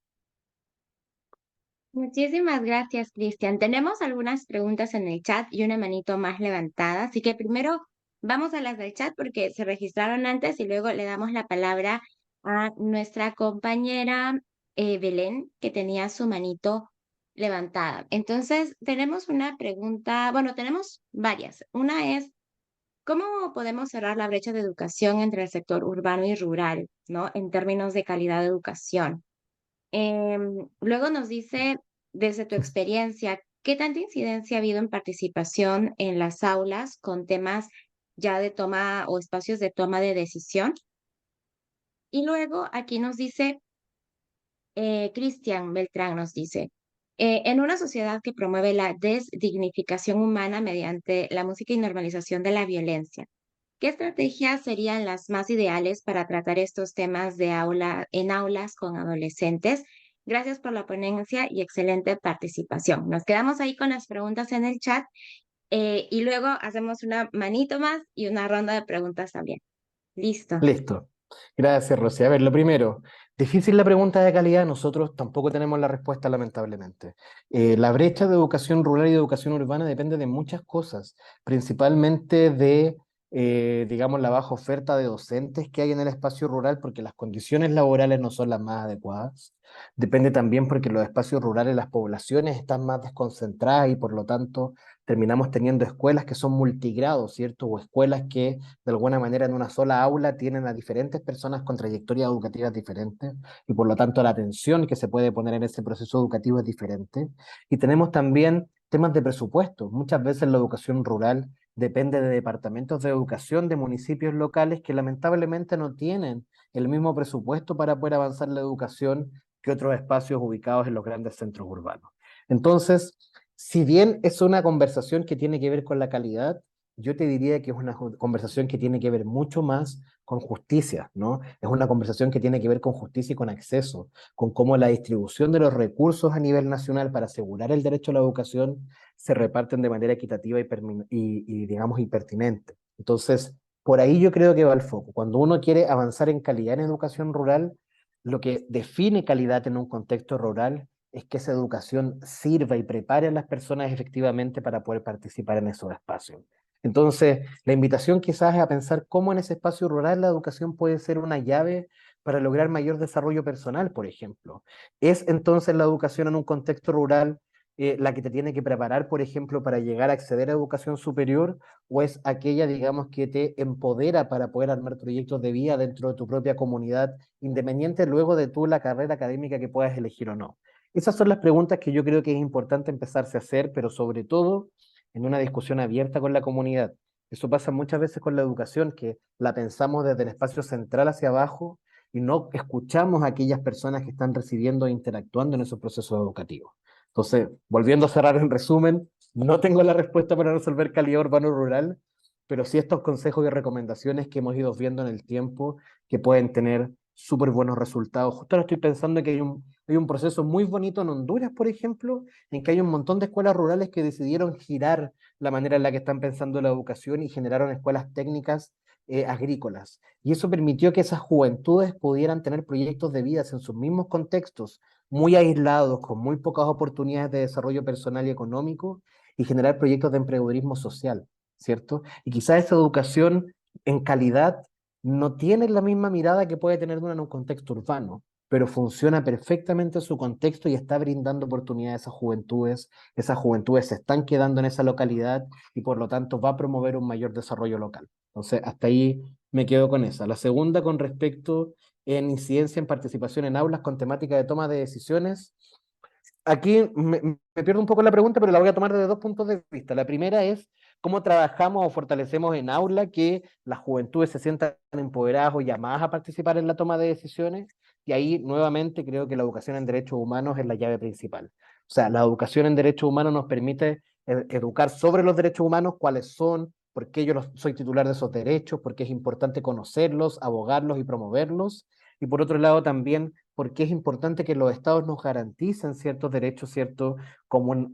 Muchísimas gracias, Cristian. Tenemos algunas preguntas en el chat y una manito más levantada, así que primero vamos a las del chat porque se registraron antes y luego le damos la palabra a nuestra compañera Belén, que tenía su manito levantada. Entonces, tenemos una pregunta, bueno, tenemos varias. Una es, ¿cómo podemos cerrar la brecha de educación entre el sector urbano y rural, ¿no? En términos de calidad de educación. Luego nos dice, desde tu experiencia, ¿qué tanta incidencia ha habido en participación en las aulas con temas ya de toma o espacios de toma de decisión? Y luego aquí nos dice, Cristian Beltrán nos dice, en una sociedad que promueve la desdignificación humana mediante la música y normalización de la violencia, ¿qué estrategias serían las más ideales para tratar estos temas de aula en aulas con adolescentes? Gracias por la ponencia y excelente participación. Nos quedamos ahí con las preguntas en el chat y luego hacemos una manito más y una ronda de preguntas también. Listo. Listo. Gracias, Rosy. A ver, lo primero, difícil la pregunta de calidad, nosotros tampoco tenemos la respuesta, lamentablemente. La brecha de educación rural y de educación urbana depende de muchas cosas, principalmente de, digamos, la baja oferta de docentes que hay en el espacio rural, porque las condiciones laborales no son las más adecuadas. Depende también porque en los espacios rurales las poblaciones están más desconcentradas y por lo tanto terminamos teniendo escuelas que son multigrados, ¿cierto? O escuelas que de alguna manera en una sola aula tienen a diferentes personas con trayectorias educativas diferentes y por lo tanto la atención que se puede poner en ese proceso educativo es diferente. Y tenemos también temas de presupuesto. Muchas veces la educación rural depende de departamentos de educación de municipios locales que lamentablemente no tienen el mismo presupuesto para poder avanzar la educación que otros espacios ubicados en los grandes centros urbanos. Entonces, si bien es una conversación que tiene que ver con la calidad, yo te diría que es una conversación que tiene que ver mucho más con justicia, ¿no? Es una conversación que tiene que ver con justicia y con acceso, con cómo la distribución de los recursos a nivel nacional para asegurar el derecho a la educación se reparten de manera equitativa digamos, y pertinente. Entonces, por ahí yo creo que va el foco. Cuando uno quiere avanzar en calidad en educación rural, lo que define calidad en un contexto rural es que esa educación sirva y prepare a las personas efectivamente para poder participar en esos espacios. Entonces, la invitación quizás es a pensar cómo en ese espacio rural la educación puede ser una llave para lograr mayor desarrollo personal, por ejemplo. ¿Es entonces la educación en un contexto rural la que te tiene que preparar, por ejemplo, para llegar a acceder a educación superior, o es aquella, digamos, que te empodera para poder armar proyectos de vida dentro de tu propia comunidad, independiente luego de tú la carrera académica que puedas elegir o no? Esas son las preguntas que yo creo que es importante empezarse a hacer, pero sobre todo en una discusión abierta con la comunidad. Eso pasa muchas veces con la educación, que la pensamos desde el espacio central hacia abajo y no escuchamos a aquellas personas que están recibiendo e interactuando en esos procesos educativos. Entonces, volviendo a cerrar en resumen, No tengo la respuesta para resolver calidad urbano-rural, pero sí estos consejos y recomendaciones que hemos ido viendo en el tiempo que pueden tener súper buenos resultados. Justo ahora estoy pensando que hay un proceso muy bonito en Honduras, por ejemplo, en que hay un montón de escuelas rurales que decidieron girar la manera en la que están pensando la educación y generaron escuelas técnicas agrícolas. Y eso permitió que esas juventudes pudieran tener proyectos de vida en sus mismos contextos, muy aislados, con muy pocas oportunidades de desarrollo personal y económico, y generar proyectos de emprendedurismo social, ¿cierto? Y quizás esa educación en calidad no tiene la misma mirada que puede tener una en un contexto urbano, pero funciona perfectamente en su contexto y está brindando oportunidades a esas juventudes se están quedando en esa localidad y por lo tanto va a promover un mayor desarrollo local. Entonces, hasta ahí me quedo con esa. La segunda, con respecto en incidencia en participación en aulas con temática de toma de decisiones, aquí me pierdo un poco la pregunta, pero la voy a tomar desde dos puntos de vista. La primera es cómo trabajamos o fortalecemos en aula que las juventudes se sientan empoderadas o llamadas a participar en la toma de decisiones. Y ahí nuevamente creo que la educación en derechos humanos es la llave principal. O sea, la educación en derechos humanos nos permite educar sobre los derechos humanos, cuáles son, por qué soy titular de esos derechos, por qué es importante conocerlos, abogarlos y promoverlos. Y por otro lado también porque es importante que los estados nos garanticen ciertos derechos, ¿cierto? Como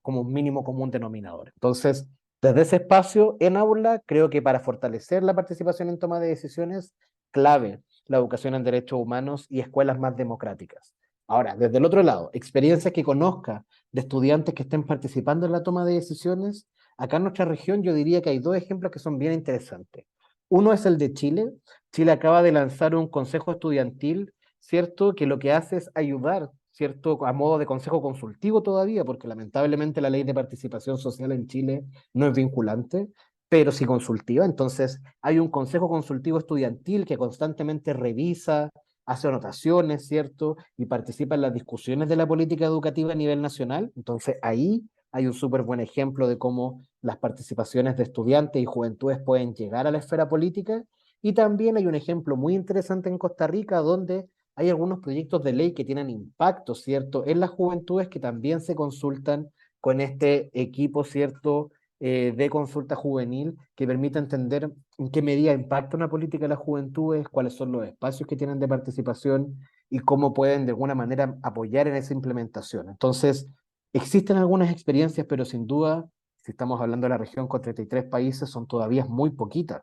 como un mínimo común denominador. Entonces, desde ese espacio en aula, creo que para fortalecer la participación en toma de decisiones, clave la educación en derechos humanos y escuelas más democráticas. Ahora, desde el otro lado, experiencias que conozca de estudiantes que estén participando en la toma de decisiones, acá en nuestra región yo diría que hay dos ejemplos que son bien interesantes. Uno es el de Chile. Chile acaba de lanzar un consejo estudiantil, ¿cierto? Que lo que hace es ayudar, ¿cierto? A modo de consejo consultivo todavía, porque lamentablemente la ley de participación social en Chile no es vinculante, pero sí consultiva. Entonces, hay un consejo consultivo estudiantil que constantemente revisa, hace anotaciones, ¿cierto? Y participa en las discusiones de la política educativa a nivel nacional. Entonces, ahí hay un súper buen ejemplo de cómo las participaciones de estudiantes y juventudes pueden llegar a la esfera política. Y también hay un ejemplo muy interesante en Costa Rica donde hay algunos proyectos de ley que tienen impacto, ¿cierto?, en las juventudes que también se consultan con este equipo, ¿cierto?, de consulta juvenil que permite entender en qué medida impacta una política de las juventudes, cuáles son los espacios que tienen de participación y cómo pueden de alguna manera apoyar en esa implementación. Entonces, existen algunas experiencias, pero sin duda, si estamos hablando de la región con 33 países, son todavía muy poquitas.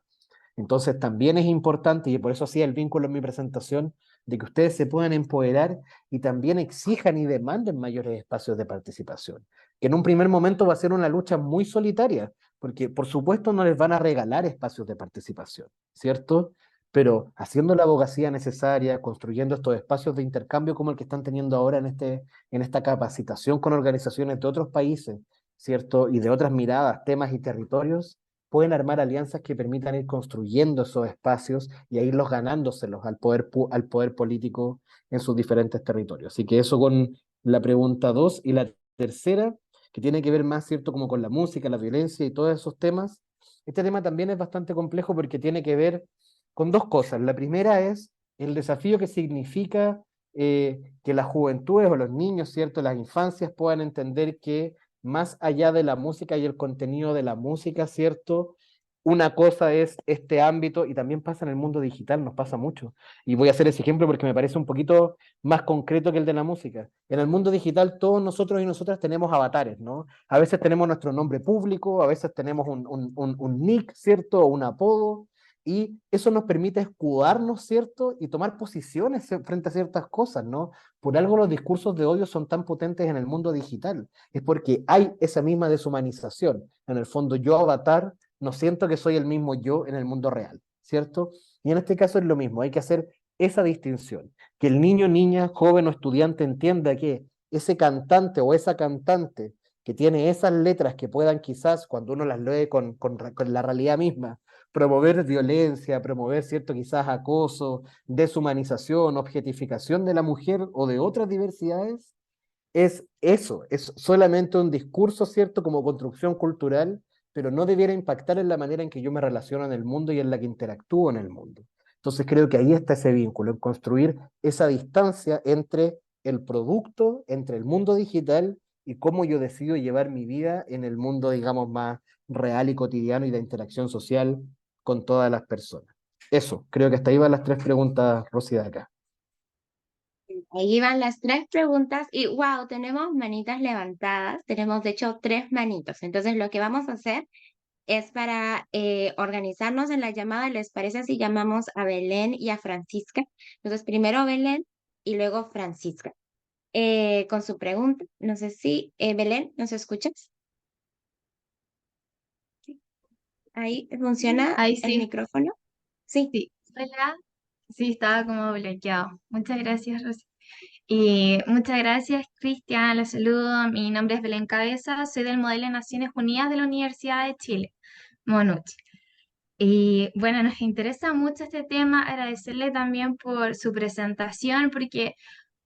Entonces también es importante, y por eso hacía el vínculo en mi presentación, de que ustedes se puedan empoderar y también exijan y demanden mayores espacios de participación, que en un primer momento va a ser una lucha muy solitaria, porque por supuesto no les van a regalar espacios de participación, ¿cierto? Pero haciendo la abogacía necesaria, construyendo estos espacios de intercambio como el que están teniendo ahora en esta capacitación con organizaciones de otros países, ¿cierto? Y de otras miradas, temas y territorios, pueden armar alianzas que permitan ir construyendo esos espacios y a irlos ganándoselos al poder político en sus diferentes territorios. Así que eso con la pregunta 2. Y la tercera, que tiene que ver más, ¿cierto?, como con la música, la violencia y todos esos temas. Este tema también es bastante complejo porque tiene que ver con dos cosas. La primera es el desafío que significa que las juventudes o los niños, ¿cierto?, las infancias puedan entender que más allá de la música y el contenido de la música, ¿cierto? Una cosa es este ámbito y también pasa en el mundo digital, nos pasa mucho. Y voy a hacer ese ejemplo porque me parece un poquito más concreto que el de la música. En el mundo digital todos nosotros y nosotras tenemos avatares, ¿no? A veces tenemos nuestro nombre público, a veces tenemos un nick, ¿cierto? O un apodo. Y eso nos permite escudarnos, ¿cierto? Y tomar posiciones frente a ciertas cosas, ¿no? Por algo los discursos de odio son tan potentes en el mundo digital. Es porque hay esa misma deshumanización. En el fondo, yo avatar, no siento que soy el mismo yo en el mundo real, ¿cierto? Y en este caso es lo mismo, hay que hacer esa distinción. Que el niño, niña, joven o estudiante entienda que ese cantante o esa cantante que tiene esas letras que puedan quizás, cuando uno las lee con la realidad misma, promover violencia, promover, ¿cierto?, quizás acoso, deshumanización, objetificación de la mujer o de otras diversidades, es eso, es solamente un discurso, ¿cierto?, como construcción cultural, pero no debiera impactar en la manera en que yo me relaciono en el mundo y en la que interactúo en el mundo. Entonces creo que ahí está ese vínculo, en construir esa distancia entre el producto, entre el mundo digital y cómo yo decido llevar mi vida en el mundo, digamos, más real y cotidiano y de interacción social con todas las personas. Eso, creo que hasta ahí van las tres preguntas, Rosy, de acá. Ahí van las tres preguntas y wow, tenemos manitas levantadas, tenemos de hecho tres manitos. Entonces lo que vamos a hacer es para organizarnos en la llamada, ¿les parece si llamamos a Belén y a Francisca? Entonces primero Belén y luego Francisca. Con su pregunta, no sé si Belén, ¿nos escuchas? Ahí funciona Ahí el sí, micrófono. Sí. sí. Hola. Sí, estaba como bloqueado. Muchas gracias, Rosy. Y muchas gracias, Cristian. Les saludo. Mi nombre es Belén Cabeza. Soy del Modelo de Naciones Unidas de la Universidad de Chile, Monuch. Y bueno, nos interesa mucho este tema. Agradecerle también por su presentación, porque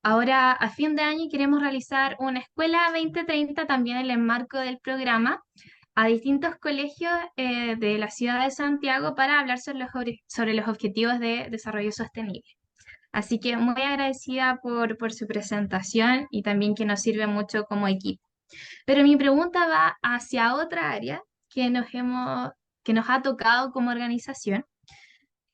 ahora a fin de año queremos realizar una escuela 2030 también en el marco del programa a distintos colegios de la ciudad de Santiago para hablar sobre los objetivos de desarrollo sostenible. Así que muy agradecida por su presentación y también que nos sirve mucho como equipo. Pero mi pregunta va hacia otra área que nos ha tocado como organización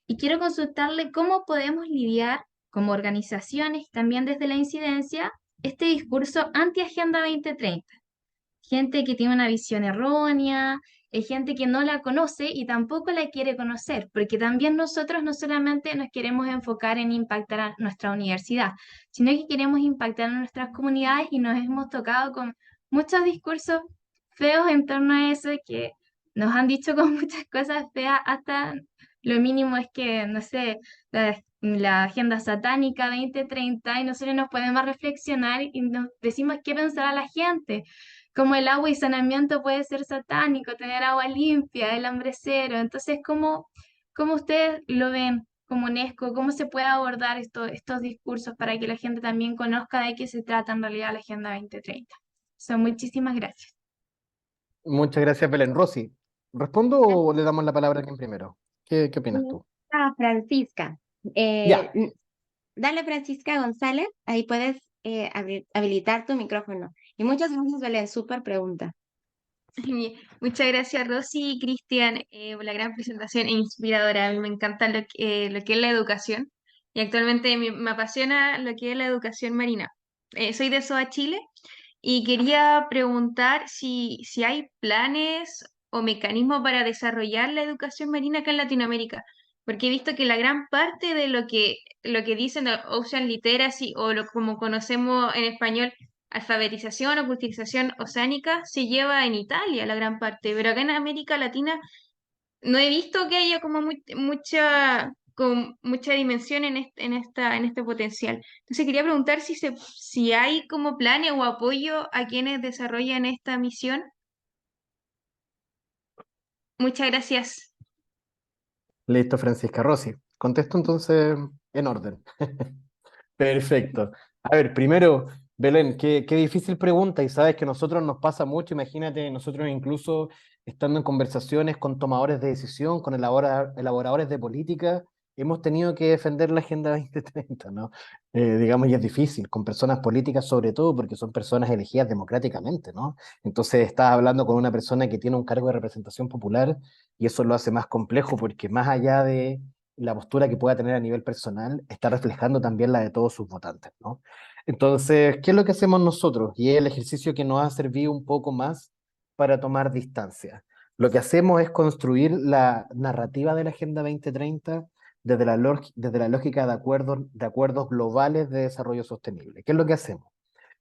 y quiero consultarle cómo podemos lidiar como organizaciones y también desde la incidencia este discurso anti-Agenda 2030. Gente que tiene una visión errónea, gente que no la conoce y tampoco la quiere conocer, porque también nosotros no solamente nos queremos enfocar en impactar a nuestra universidad, sino que queremos impactar a nuestras comunidades y nos hemos tocado con muchos discursos feos en torno a eso que nos han dicho con muchas cosas feas, hasta lo mínimo es que, no sé, la agenda satánica 2030 y nosotros nos podemos reflexionar y nos decimos qué pensará la gente, como el agua y saneamiento puede ser satánico, tener agua limpia, el hambre cero. Entonces, ¿cómo ustedes lo ven como UNESCO? ¿Cómo se puede abordar estos discursos para que la gente también conozca de qué se trata en realidad la Agenda 2030? Muchísimas gracias. Muchas gracias, Belén. Rosy, ¿respondo o le damos la palabra a quien primero? ¿Qué opinas tú? Francisca. Ya, Dale, Francisca González, ahí puedes habilitar tu micrófono. Y muchas gracias, Belén, súper pregunta. Muchas gracias, Rosy y Cristian, por la gran presentación e inspiradora. A mí me encanta lo que es la educación y actualmente me apasiona lo que es la educación marina. Soy de SOA Chile y quería preguntar si hay planes o mecanismos para desarrollar la educación marina acá en Latinoamérica, porque he visto que la gran parte de lo que dicen de Ocean Literacy o como conocemos en español, alfabetización o culturización oceánica, se lleva en Italia la gran parte, pero acá en América Latina no he visto que haya como con mucha dimensión en este potencial. Entonces quería preguntar si hay como planes o apoyo a quienes desarrollan esta misión. Muchas gracias. listo, Francisca. Rosy, contesto entonces en orden. Perfecto. A ver, primero, Belén, qué difícil pregunta y sabes que a nosotros nos pasa mucho, imagínate, nosotros incluso estando en conversaciones con tomadores de decisión, con elaboradores de política, hemos tenido que defender la Agenda 2030, ¿no? Digamos, y es difícil, con personas políticas sobre todo, porque son personas elegidas democráticamente, ¿no? Entonces estás hablando con una persona que tiene un cargo de representación popular y eso lo hace más complejo porque más allá de la postura que pueda tener a nivel personal está reflejando también la de todos sus votantes, ¿no? Entonces, ¿qué es lo que hacemos nosotros? Y es el ejercicio que nos ha servido un poco más para tomar distancia. Lo que hacemos es construir la narrativa de la Agenda 2030 desde la lógica de acuerdos globales de desarrollo sostenible. ¿Qué es lo que hacemos?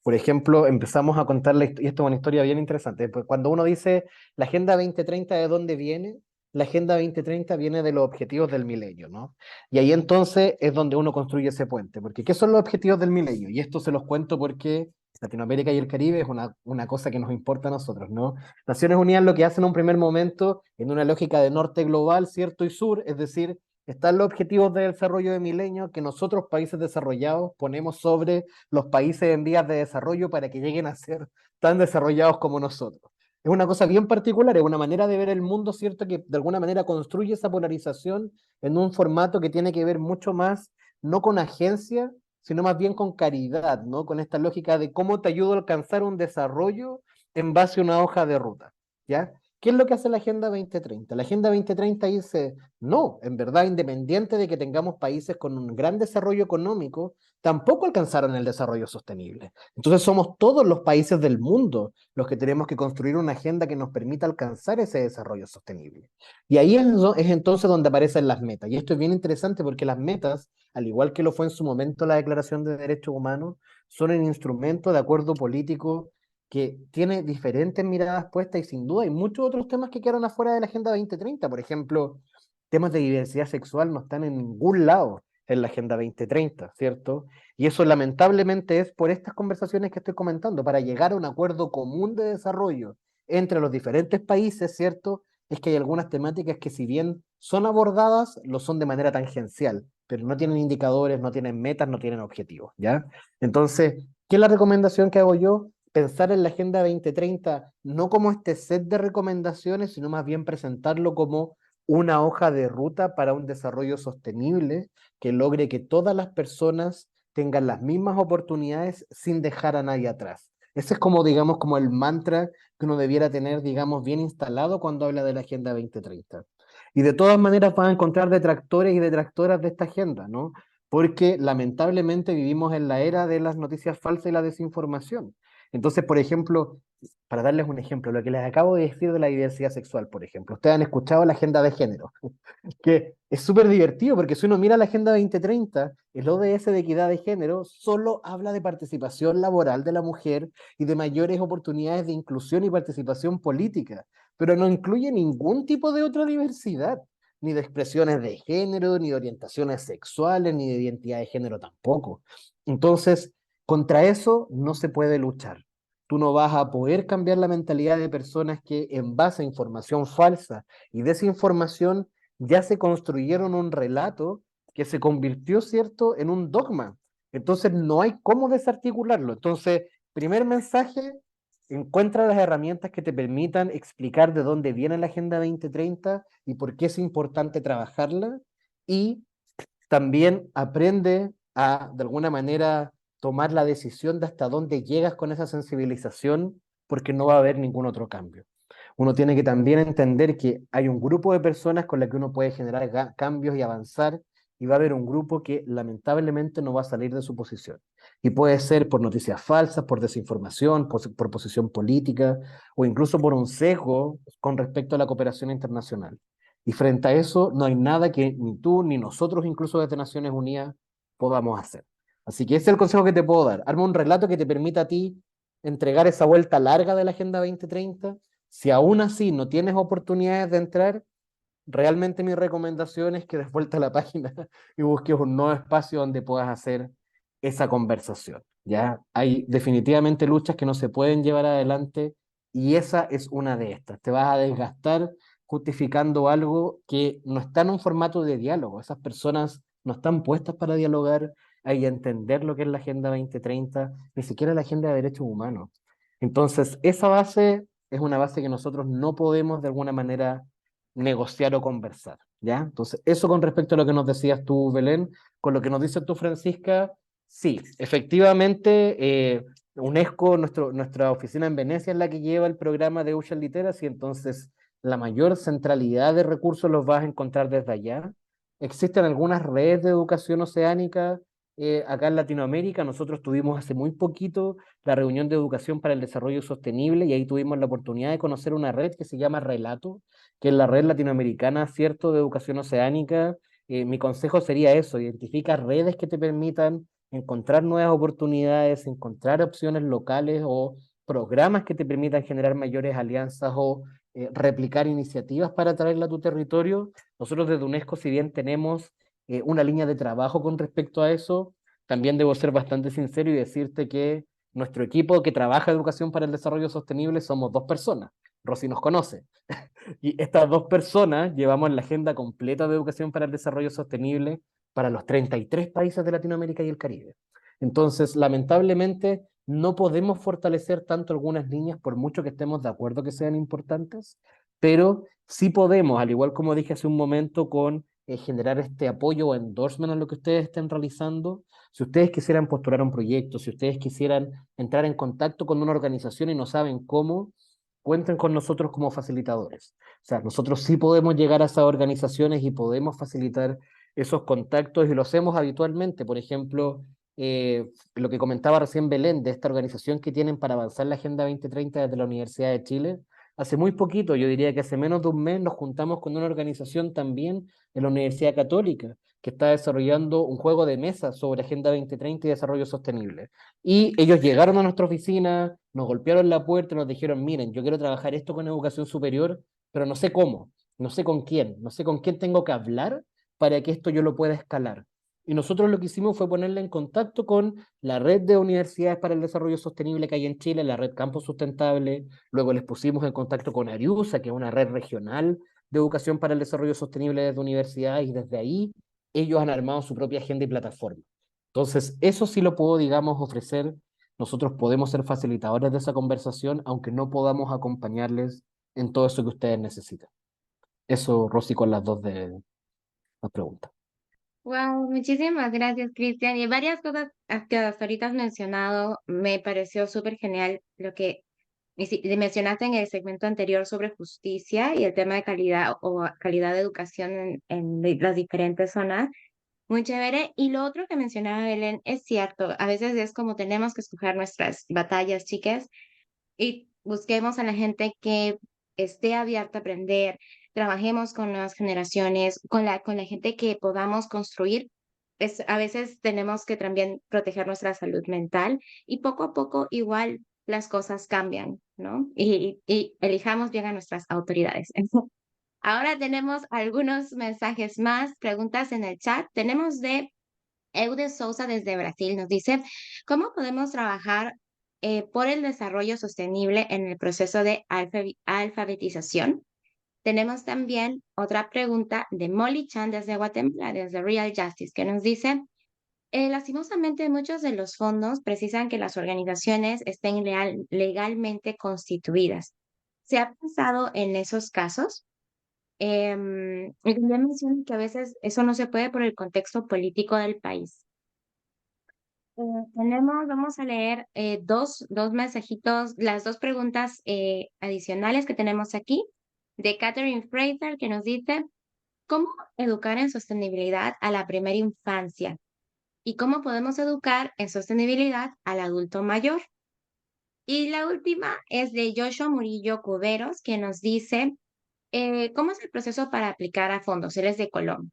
Por ejemplo, empezamos a contar y esto es una historia bien interesante, pues cuando uno dice la Agenda 2030, ¿de dónde viene? La Agenda 2030 viene de los objetivos del milenio, ¿no? Y ahí entonces es donde uno construye ese puente, porque ¿qué son los objetivos del milenio? Y esto se los cuento porque Latinoamérica y el Caribe es una cosa que nos importa a nosotros, ¿no? Naciones Unidas lo que hace en un primer momento, en una lógica de norte global, cierto y sur, es decir, están los objetivos de desarrollo de milenio que nosotros, países desarrollados, ponemos sobre los países en vías de desarrollo para que lleguen a ser tan desarrollados como nosotros. Es una cosa bien particular, es una manera de ver el mundo, ¿cierto? Que de alguna manera construye esa polarización en un formato que tiene que ver mucho más, no con agencia, sino más bien con caridad, ¿no? Con esta lógica de cómo te ayudo a alcanzar un desarrollo en base a una hoja de ruta, ¿ya? ¿Qué es lo que hace la Agenda 2030? La Agenda 2030 dice, no, en verdad, independiente de que tengamos países con un gran desarrollo económico, tampoco alcanzaron el desarrollo sostenible. Entonces somos todos los países del mundo los que tenemos que construir una agenda que nos permita alcanzar ese desarrollo sostenible. Y ahí es entonces donde aparecen las metas. Y esto es bien interesante porque las metas, al igual que lo fue en su momento la Declaración de Derechos Humanos, son un instrumento de acuerdo político que tiene diferentes miradas puestas y sin duda hay muchos otros temas que quedaron afuera de la Agenda 2030. Por ejemplo, temas de diversidad sexual no están en ningún lado en la Agenda 2030, ¿cierto? Y eso lamentablemente es por estas conversaciones que estoy comentando, para llegar a un acuerdo común de desarrollo entre los diferentes países, ¿cierto? Es que hay algunas temáticas que si bien son abordadas, lo son de manera tangencial, pero no tienen indicadores, no tienen metas, no tienen objetivos, ¿ya? Entonces, ¿qué es la recomendación que hago yo? Pensar en la Agenda 2030 no como este set de recomendaciones, sino más bien presentarlo como una hoja de ruta para un desarrollo sostenible que logre que todas las personas tengan las mismas oportunidades sin dejar a nadie atrás. Ese es como, digamos, como el mantra que uno debiera tener, digamos, bien instalado cuando habla de la Agenda 2030. Y de todas maneras van a encontrar detractores y detractoras de esta agenda, ¿no? Porque lamentablemente vivimos en la era de las noticias falsas y la desinformación. Entonces, por ejemplo, para darles un ejemplo, lo que les acabo de decir de la diversidad sexual, por ejemplo, ustedes han escuchado la agenda de género, que es súper divertido porque si uno mira la Agenda 2030, el ODS de equidad de género solo habla de participación laboral de la mujer y de mayores oportunidades de inclusión y participación política, pero no incluye ningún tipo de otra diversidad, ni de expresiones de género, ni de orientaciones sexuales, ni de identidad de género tampoco. Entonces, contra eso no se puede luchar. Tú no vas a poder cambiar la mentalidad de personas que en base a información falsa y desinformación ya se construyeron un relato que se convirtió, ¿cierto?, en un dogma. Entonces no hay cómo desarticularlo. Entonces, primer mensaje, encuentra las herramientas que te permitan explicar de dónde viene la Agenda 2030 y por qué es importante trabajarla. Y también aprende a, de alguna manera, tomar la decisión de hasta dónde llegas con esa sensibilización, porque no va a haber ningún otro cambio. Uno tiene que también entender que hay un grupo de personas con las que uno puede generar cambios y avanzar, y va a haber un grupo que lamentablemente no va a salir de su posición. Y puede ser por noticias falsas, por desinformación, por posición política, o incluso por un sesgo con respecto a la cooperación internacional. Y frente a eso, no hay nada que ni tú ni nosotros, incluso desde Naciones Unidas, podamos hacer. Así que ese es el consejo que te puedo dar. Arma un relato que te permita a ti entregar esa vuelta larga de la Agenda 2030. Si aún así no tienes oportunidades de entrar, realmente mi recomendación es que des vuelta a la página y busques un nuevo espacio donde puedas hacer esa conversación. ¿Ya? Hay definitivamente luchas que no se pueden llevar adelante y esa es una de estas. Te vas a desgastar justificando algo que no está en un formato de diálogo. Esas personas no están puestas para dialogar y entender lo que es la Agenda 2030, ni siquiera la Agenda de Derechos Humanos. Entonces, esa base es una base que nosotros no podemos de alguna manera negociar o conversar, ¿ya? Entonces, eso con respecto a lo que nos decías tú, Belén, con lo que nos dices tú, Francisca, sí, efectivamente, UNESCO, nuestra oficina en Venecia es la que lleva el programa de Ocean Literacy, entonces la mayor centralidad de recursos los vas a encontrar desde allá. Existen algunas redes de educación oceánica acá en Latinoamérica. Nosotros tuvimos hace muy poquito la reunión de educación para el desarrollo sostenible y ahí tuvimos la oportunidad de conocer una red que se llama Relato, que es la red latinoamericana, ¿cierto?, de educación oceánica. Mi consejo sería eso: identifica redes que te permitan encontrar nuevas oportunidades, encontrar opciones locales o programas que te permitan generar mayores alianzas o replicar iniciativas para traerla a tu territorio. Nosotros desde UNESCO, si bien tenemos una línea de trabajo con respecto a eso, también debo ser bastante sincero y decirte que nuestro equipo que trabaja educación para el desarrollo sostenible somos 2 personas. Rosy nos conoce. Y estas 2 personas llevamos la agenda completa de educación para el desarrollo sostenible para los 33 países de Latinoamérica y el Caribe. Entonces, lamentablemente, no podemos fortalecer tanto algunas líneas por mucho que estemos de acuerdo que sean importantes, pero sí podemos, al igual como dije hace un momento, con generar este apoyo o endorsement a lo que ustedes estén realizando. Si ustedes quisieran postular un proyecto, si ustedes quisieran entrar en contacto con una organización y no saben cómo, cuenten con nosotros como facilitadores. O sea, nosotros sí podemos llegar a esas organizaciones y podemos facilitar esos contactos y lo hacemos habitualmente. Por ejemplo, lo que comentaba recién Belén, de esta organización que tienen para avanzar la Agenda 2030 desde la Universidad de Chile. Hace muy poquito, yo diría que hace menos de un mes, nos juntamos con una organización también de la Universidad Católica que está desarrollando un juego de mesa sobre Agenda 2030 y desarrollo sostenible. Y ellos llegaron a nuestra oficina, nos golpearon la puerta y nos dijeron, miren, yo quiero trabajar esto con educación superior, pero no sé cómo, no sé con quién, no sé con quién tengo que hablar para que esto yo lo pueda escalar. Y nosotros lo que hicimos fue ponerle en contacto con la red de universidades para el desarrollo sostenible que hay en Chile, la red Campo Sustentable. Luego les pusimos en contacto con Ariusa, que es una red regional de educación para el desarrollo sostenible desde universidades, y desde ahí ellos han armado su propia agenda y plataforma. Entonces, eso sí lo puedo, digamos, ofrecer. Nosotros podemos ser facilitadores de esa conversación, aunque no podamos acompañarles en todo eso que ustedes necesitan. Eso, Rosy, con las dos de las preguntas. Wow, muchísimas gracias, Cristian. Y varias cosas que hasta ahorita has mencionado, me pareció súper genial lo que mencionaste en el segmento anterior sobre justicia y el tema de calidad o calidad de educación en las diferentes zonas. Muy chévere. Y lo otro que mencionaba Belén es cierto, a veces es como tenemos que escoger nuestras batallas, chicas, y busquemos a la gente que esté abierta a aprender, trabajemos con nuevas generaciones, con la gente que podamos construir. A veces tenemos que también proteger nuestra salud mental y poco a poco igual las cosas cambian, ¿no? Y elijamos bien a nuestras autoridades. Ahora tenemos algunos mensajes más, preguntas en el chat. Tenemos de Eude Souza desde Brasil. Nos dice, ¿cómo podemos trabajar por el desarrollo sostenible en el proceso de alfabetización? Tenemos también otra pregunta de Molly Chan desde Guatemala, desde Real Justice, que nos dice, lastimosamente muchos de los fondos precisan que las organizaciones estén legalmente constituidas. ¿Se ha pensado en esos casos? Y también menciona que a veces eso no se puede por el contexto político del país. Vamos a leer dos mensajitos, las dos preguntas adicionales que tenemos aquí, de Catherine Fraser, que nos dice, ¿cómo educar en sostenibilidad a la primera infancia? ¿Y cómo podemos educar en sostenibilidad al adulto mayor? Y la última es de Joshua Murillo Cuberos, que nos dice, ¿cómo es el proceso para aplicar a fondos? Él es de Colombia.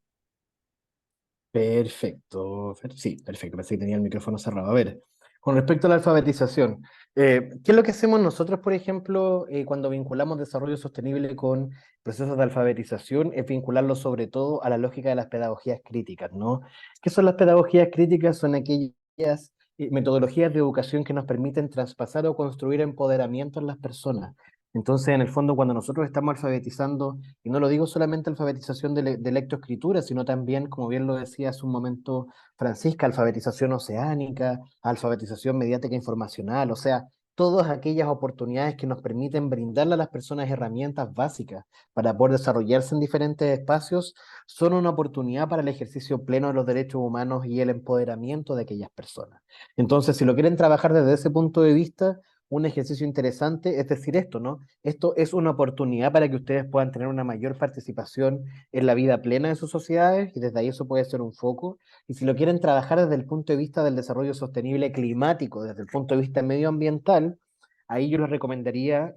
Perfecto, sí, perfecto, pensé que tenía el micrófono cerrado. A ver, con respecto a la alfabetización, ¿qué es lo que hacemos nosotros, por ejemplo, cuando vinculamos desarrollo sostenible con procesos de alfabetización? Es vincularlo sobre todo a la lógica de las pedagogías críticas, ¿no? ¿Qué son las pedagogías críticas? Son aquellas metodologías de educación que nos permiten traspasar o construir empoderamiento en las personas. Entonces, en el fondo, cuando nosotros estamos alfabetizando, y no lo digo solamente alfabetización de lectoescritura, sino también, como bien lo decía hace un momento Francisca, alfabetización oceánica, alfabetización mediática informacional, o sea, todas aquellas oportunidades que nos permiten brindarle a las personas herramientas básicas para poder desarrollarse en diferentes espacios, son una oportunidad para el ejercicio pleno de los derechos humanos y el empoderamiento de aquellas personas. Entonces, si lo quieren trabajar desde ese punto de vista, un ejercicio interesante es decir esto, ¿no? Esto es una oportunidad para que ustedes puedan tener una mayor participación en la vida plena de sus sociedades, y desde ahí eso puede ser un foco. Y si lo quieren trabajar desde el punto de vista del desarrollo sostenible climático, desde el punto de vista medioambiental, ahí yo les recomendaría,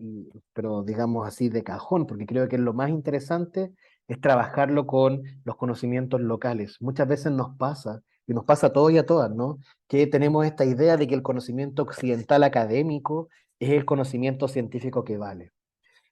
pero digamos así de cajón, porque creo que lo más interesante es trabajarlo con los conocimientos locales. Muchas veces nos pasa, y nos pasa a todos y a todas, ¿no? Que tenemos esta idea de que el conocimiento occidental académico es el conocimiento científico que vale.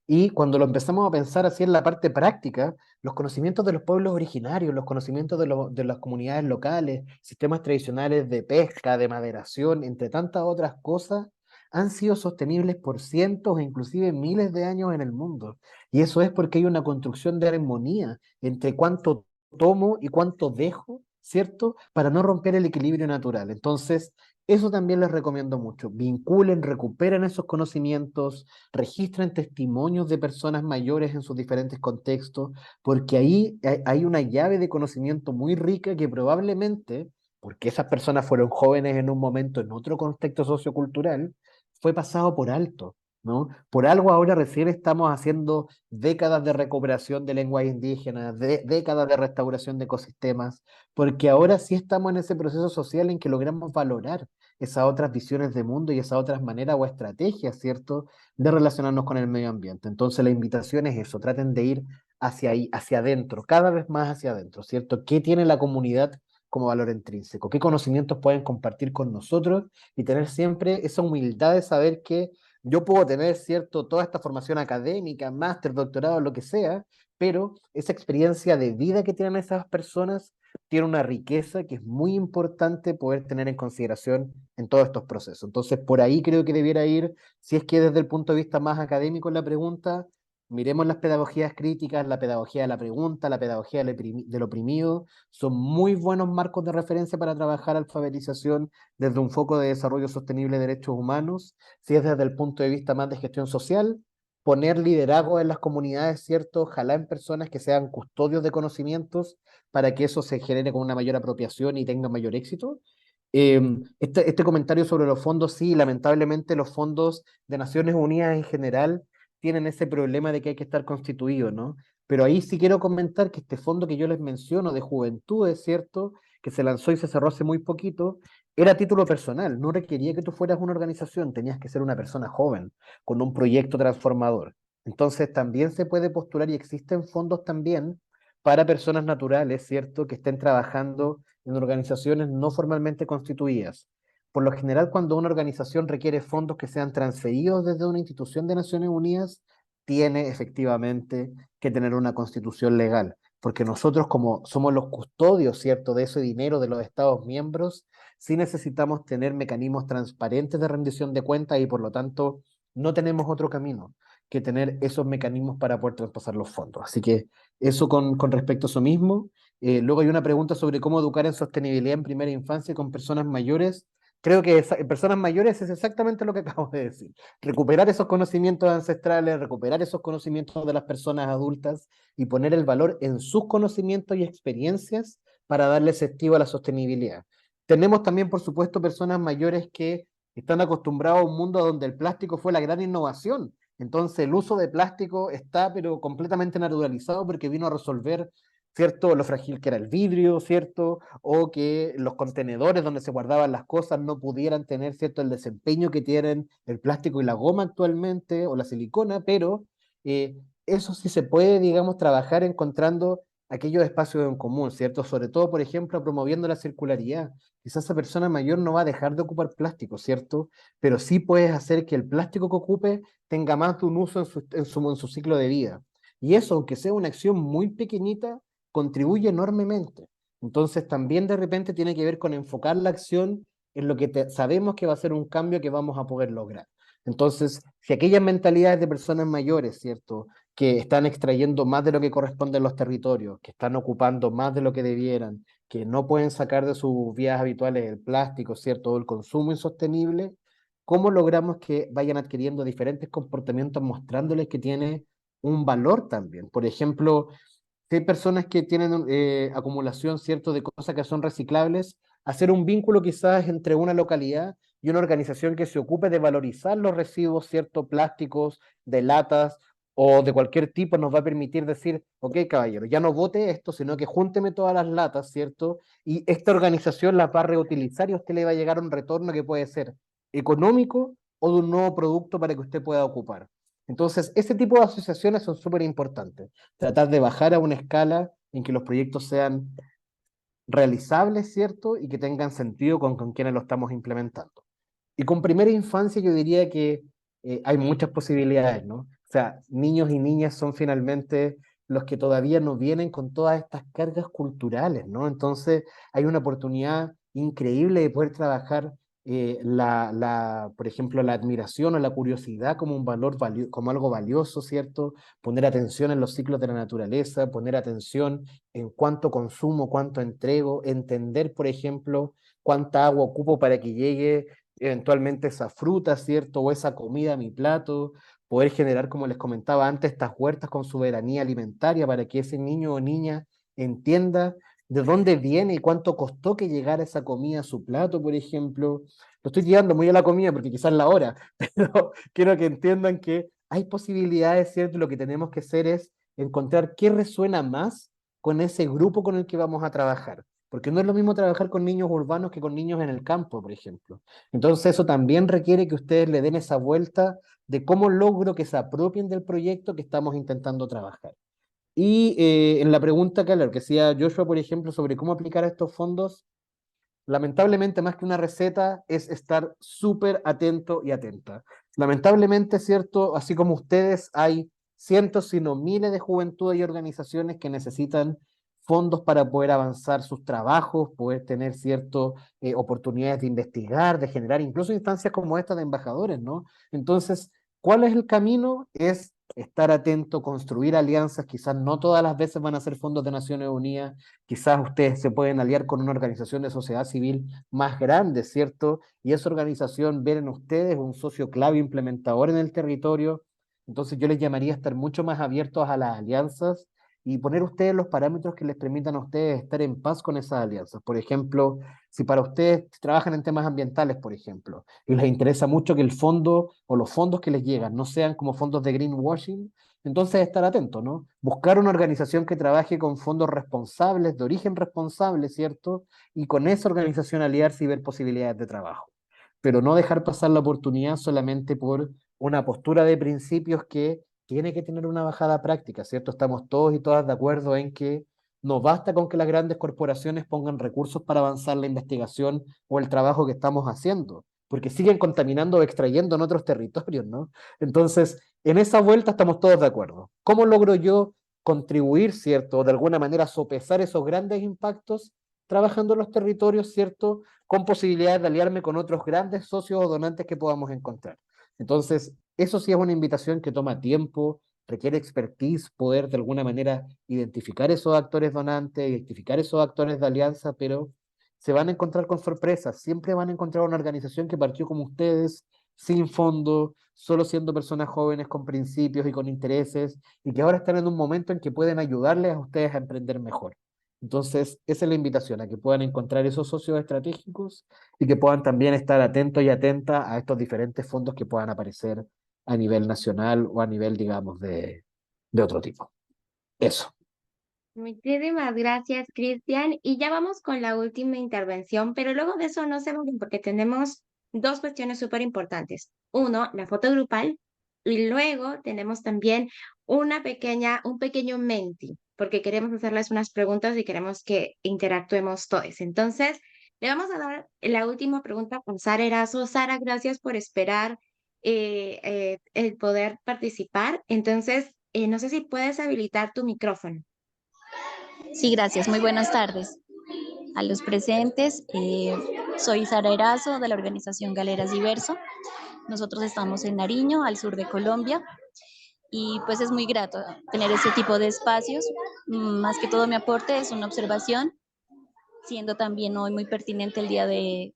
Y cuando lo empezamos a pensar así en la parte práctica, los conocimientos de los pueblos originarios, los conocimientos de las comunidades locales, sistemas tradicionales de pesca, de maderación, entre tantas otras cosas, han sido sostenibles por cientos e inclusive miles de años en el mundo. Y eso es porque hay una construcción de armonía entre cuánto tomo y cuánto dejo ¿cierto? Para no romper el equilibrio natural. Entonces, eso también les recomiendo mucho. Vinculen, recuperen esos conocimientos, registren testimonios de personas mayores en sus diferentes contextos, porque ahí hay una llave de conocimiento muy rica que probablemente, porque esas personas fueron jóvenes en un momento, en otro contexto sociocultural, fue pasado por alto, ¿no? Por algo ahora recién estamos haciendo décadas de recuperación de lenguas indígenas, décadas de restauración de ecosistemas, porque ahora sí estamos en ese proceso social en que logramos valorar esas otras visiones de mundo y esas otras maneras o estrategias, ¿cierto?, de relacionarnos con el medio ambiente. Entonces la invitación es eso, traten de ir hacia ahí, hacia adentro, cada vez más hacia adentro, ¿cierto? ¿Qué tiene la comunidad como valor intrínseco? ¿Qué conocimientos pueden compartir con nosotros? Y tener siempre esa humildad de saber que yo puedo tener, ¿cierto?, toda esta formación académica, máster, doctorado, lo que sea, pero esa experiencia de vida que tienen esas personas tiene una riqueza que es muy importante poder tener en consideración en todos estos procesos. Entonces, por ahí creo que debiera ir, si es que desde el punto de vista más académico la pregunta, miremos las pedagogías críticas, la pedagogía de la pregunta, la pedagogía del oprimido, son muy buenos marcos de referencia para trabajar alfabetización desde un foco de desarrollo sostenible de derechos humanos. Si es desde el punto de vista más de gestión social, poner liderazgo en las comunidades, ¿cierto? Ojalá en personas que sean custodios de conocimientos para que eso se genere con una mayor apropiación y tenga mayor éxito. Este comentario sobre los fondos, sí, lamentablemente los fondos de Naciones Unidas en general tienen ese problema de que hay que estar constituidos, ¿no? Pero ahí sí quiero comentar que este fondo que yo les menciono de juventud, es cierto, que se lanzó y se cerró hace muy poquito, era a título personal, no requería que tú fueras una organización, tenías que ser una persona joven, con un proyecto transformador. Entonces también se puede postular y existen fondos también para personas naturales, ¿cierto?, que estén trabajando en organizaciones no formalmente constituidas. Por lo general, cuando una organización requiere fondos que sean transferidos desde una institución de Naciones Unidas, tiene efectivamente que tener una constitución legal, porque nosotros como somos los custodios, ¿cierto?, de ese dinero de los Estados miembros, sí necesitamos tener mecanismos transparentes de rendición de cuentas y por lo tanto no tenemos otro camino que tener esos mecanismos para poder traspasar los fondos. Así que eso con respecto a eso mismo. Luego hay una pregunta sobre cómo educar en sostenibilidad en primera infancia con personas mayores. Creo que en personas mayores es exactamente lo que acabo de decir. Recuperar esos conocimientos ancestrales, recuperar esos conocimientos de las personas adultas y poner el valor en sus conocimientos y experiencias para darle sentido a la sostenibilidad. Tenemos también, por supuesto, personas mayores que están acostumbrados a un mundo donde el plástico fue la gran innovación. Entonces el uso de plástico está pero completamente naturalizado porque vino a resolver, ¿cierto?, lo frágil que era el vidrio, ¿cierto?, o que los contenedores donde se guardaban las cosas no pudieran tener, ¿cierto?, el desempeño que tienen el plástico y la goma actualmente, o la silicona, pero eh, eso sí se puede, digamos, trabajar encontrando aquellos espacios en común, ¿cierto? Sobre todo, por ejemplo, promoviendo la circularidad. Quizás esa persona mayor no va a dejar de ocupar plástico, ¿cierto? Pero sí puedes hacer que el plástico que ocupe tenga más de un uso en su ciclo de vida. Y eso, aunque sea una acción muy pequeñita, contribuye enormemente. Entonces también de repente tiene que ver con enfocar la acción en lo que sabemos que va a ser un cambio que vamos a poder lograr. Entonces, si aquellas mentalidades de personas mayores, ¿cierto?, que están extrayendo más de lo que corresponde en los territorios, que están ocupando más de lo que debieran, que no pueden sacar de sus vías habituales el plástico, ¿cierto?, o el consumo insostenible, ¿cómo logramos que vayan adquiriendo diferentes comportamientos mostrándoles que tiene un valor también? Por ejemplo, si hay personas que tienen acumulación, ¿cierto?, de cosas que son reciclables, hacer un vínculo quizás entre una localidad y una organización que se ocupe de valorizar los residuos, ¿cierto?, plásticos, de latas o de cualquier tipo, nos va a permitir decir, ok, caballero, ya no bote esto, sino que júnteme todas las latas, ¿cierto? Y esta organización las va a reutilizar y a usted le va a llegar un retorno que puede ser económico o de un nuevo producto para que usted pueda ocupar. Entonces, ese tipo de asociaciones son súper importantes. Tratar de bajar a una escala en que los proyectos sean realizables, ¿cierto? Y que tengan sentido con quienes lo estamos implementando. Y con primera infancia yo diría que hay muchas posibilidades, ¿no? O sea, niños y niñas son finalmente los que todavía no vienen con todas estas cargas culturales, ¿no? Entonces hay una oportunidad increíble de poder trabajar por ejemplo, la admiración o la curiosidad como un valor como algo valioso, ¿cierto? Poner atención en los ciclos de la naturaleza, poner atención en cuánto consumo, cuánto entrego, entender, por ejemplo, cuánta agua ocupo para que llegue eventualmente esa fruta, ¿cierto? O esa comida a mi plato, poder generar, como les comentaba antes, estas huertas con soberanía alimentaria para que ese niño o niña entienda de dónde viene y cuánto costó que llegara esa comida a su plato, por ejemplo. Lo estoy tirando muy a la comida porque quizás la hora, pero quiero que entiendan que hay posibilidades, ¿cierto? Lo que tenemos que hacer es encontrar qué resuena más con ese grupo con el que vamos a trabajar. Porque no es lo mismo trabajar con niños urbanos que con niños en el campo, por ejemplo. Entonces eso también requiere que ustedes le den esa vuelta de cómo logro que se apropien del proyecto que estamos intentando trabajar. Y en la pregunta que hacía Joshua, por ejemplo, sobre cómo aplicar estos fondos, lamentablemente, más que una receta, es estar súper atento y atenta. Lamentablemente, ¿cierto? Así como ustedes, hay cientos, si no miles de juventudes y organizaciones que necesitan fondos para poder avanzar sus trabajos, poder tener ciertas oportunidades de investigar, de generar incluso instancias como esta de embajadores, ¿no? Entonces, ¿cuál es el camino? Es estar atento, construir alianzas, quizás no todas las veces van a ser fondos de Naciones Unidas, quizás ustedes se pueden aliar con una organización de sociedad civil más grande, ¿cierto? Y esa organización ver en ustedes un socio clave implementador en el territorio. Entonces yo les llamaría a estar mucho más abiertos a las alianzas y poner ustedes los parámetros que les permitan a ustedes estar en paz con esas alianzas. Por ejemplo, si para ustedes trabajan en temas ambientales, por ejemplo, y les interesa mucho que el fondo o los fondos que les llegan no sean como fondos de greenwashing, entonces estar atento, ¿no? Buscar una organización que trabaje con fondos responsables, de origen responsable, ¿cierto? Y con esa organización aliarse y ver posibilidades de trabajo. Pero no dejar pasar la oportunidad solamente por una postura de principios que tiene que tener una bajada práctica, ¿cierto? Estamos todos y todas de acuerdo en que no basta con que las grandes corporaciones pongan recursos para avanzar la investigación o el trabajo que estamos haciendo, porque siguen contaminando o extrayendo en otros territorios, ¿no? Entonces, en esa vuelta estamos todos de acuerdo. ¿Cómo logro yo contribuir, ¿cierto? O de alguna manera sopesar esos grandes impactos trabajando en los territorios, ¿cierto? Con posibilidades de aliarme con otros grandes socios o donantes que podamos encontrar. Entonces, eso sí es una invitación que toma tiempo, requiere expertise, poder de alguna manera identificar esos actores donantes, identificar esos actores de alianza, pero se van a encontrar con sorpresas. Siempre van a encontrar una organización que partió como ustedes, sin fondo, solo siendo personas jóvenes con principios y con intereses, y que ahora están en un momento en que pueden ayudarles a ustedes a emprender mejor. Entonces, esa es la invitación, a que puedan encontrar esos socios estratégicos y que puedan también estar atentos y atentas a estos diferentes fondos que puedan aparecer a nivel nacional o a nivel, digamos, de otro tipo. Eso. Muchísimas gracias, Cristian. Y ya vamos con la última intervención, pero luego de eso no se vayan porque tenemos dos cuestiones súper importantes. Uno, la foto grupal, y luego tenemos también un pequeño menti, porque queremos hacerles unas preguntas y queremos que interactuemos todos. Entonces, le vamos a dar la última pregunta con Sara Erazo. Sara, gracias por esperar el poder participar. Entonces, no sé si puedes habilitar tu micrófono. Sí, gracias. Muy buenas tardes a los presentes. Soy Sara Erazo de la organización Galeras Diverso. Nosotros estamos en Nariño, al sur de Colombia, y pues es muy grato tener este tipo de espacios. Más que todo mi aporte es una observación, siendo también hoy muy pertinente el Día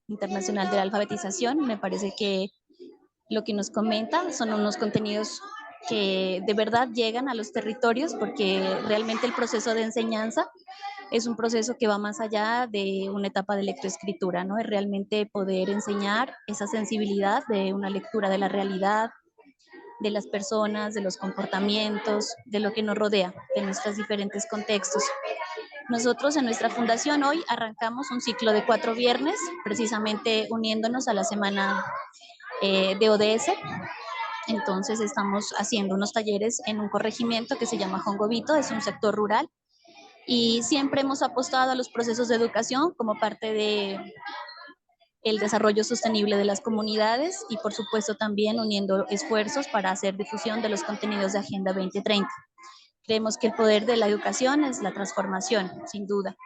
Internacional de la Alfabetización. Me parece que lo que nos comenta son unos contenidos que de verdad llegan a los territorios, porque realmente el proceso de enseñanza es un proceso que va más allá de una etapa de lectoescritura, ¿no? Es realmente poder enseñar esa sensibilidad de una lectura de la realidad, de las personas, de los comportamientos, de lo que nos rodea, de nuestros diferentes contextos. Nosotros en nuestra fundación hoy arrancamos un ciclo de 4 viernes, precisamente uniéndonos a la semana de ODS. Entonces estamos haciendo unos talleres en un corregimiento que se llama Jongobito, es un sector rural, y siempre hemos apostado a los procesos de educación como parte de el desarrollo sostenible de las comunidades y por supuesto también uniendo esfuerzos para hacer difusión de los contenidos de Agenda 2030. Creemos que el poder de la educación es la transformación, sin duda.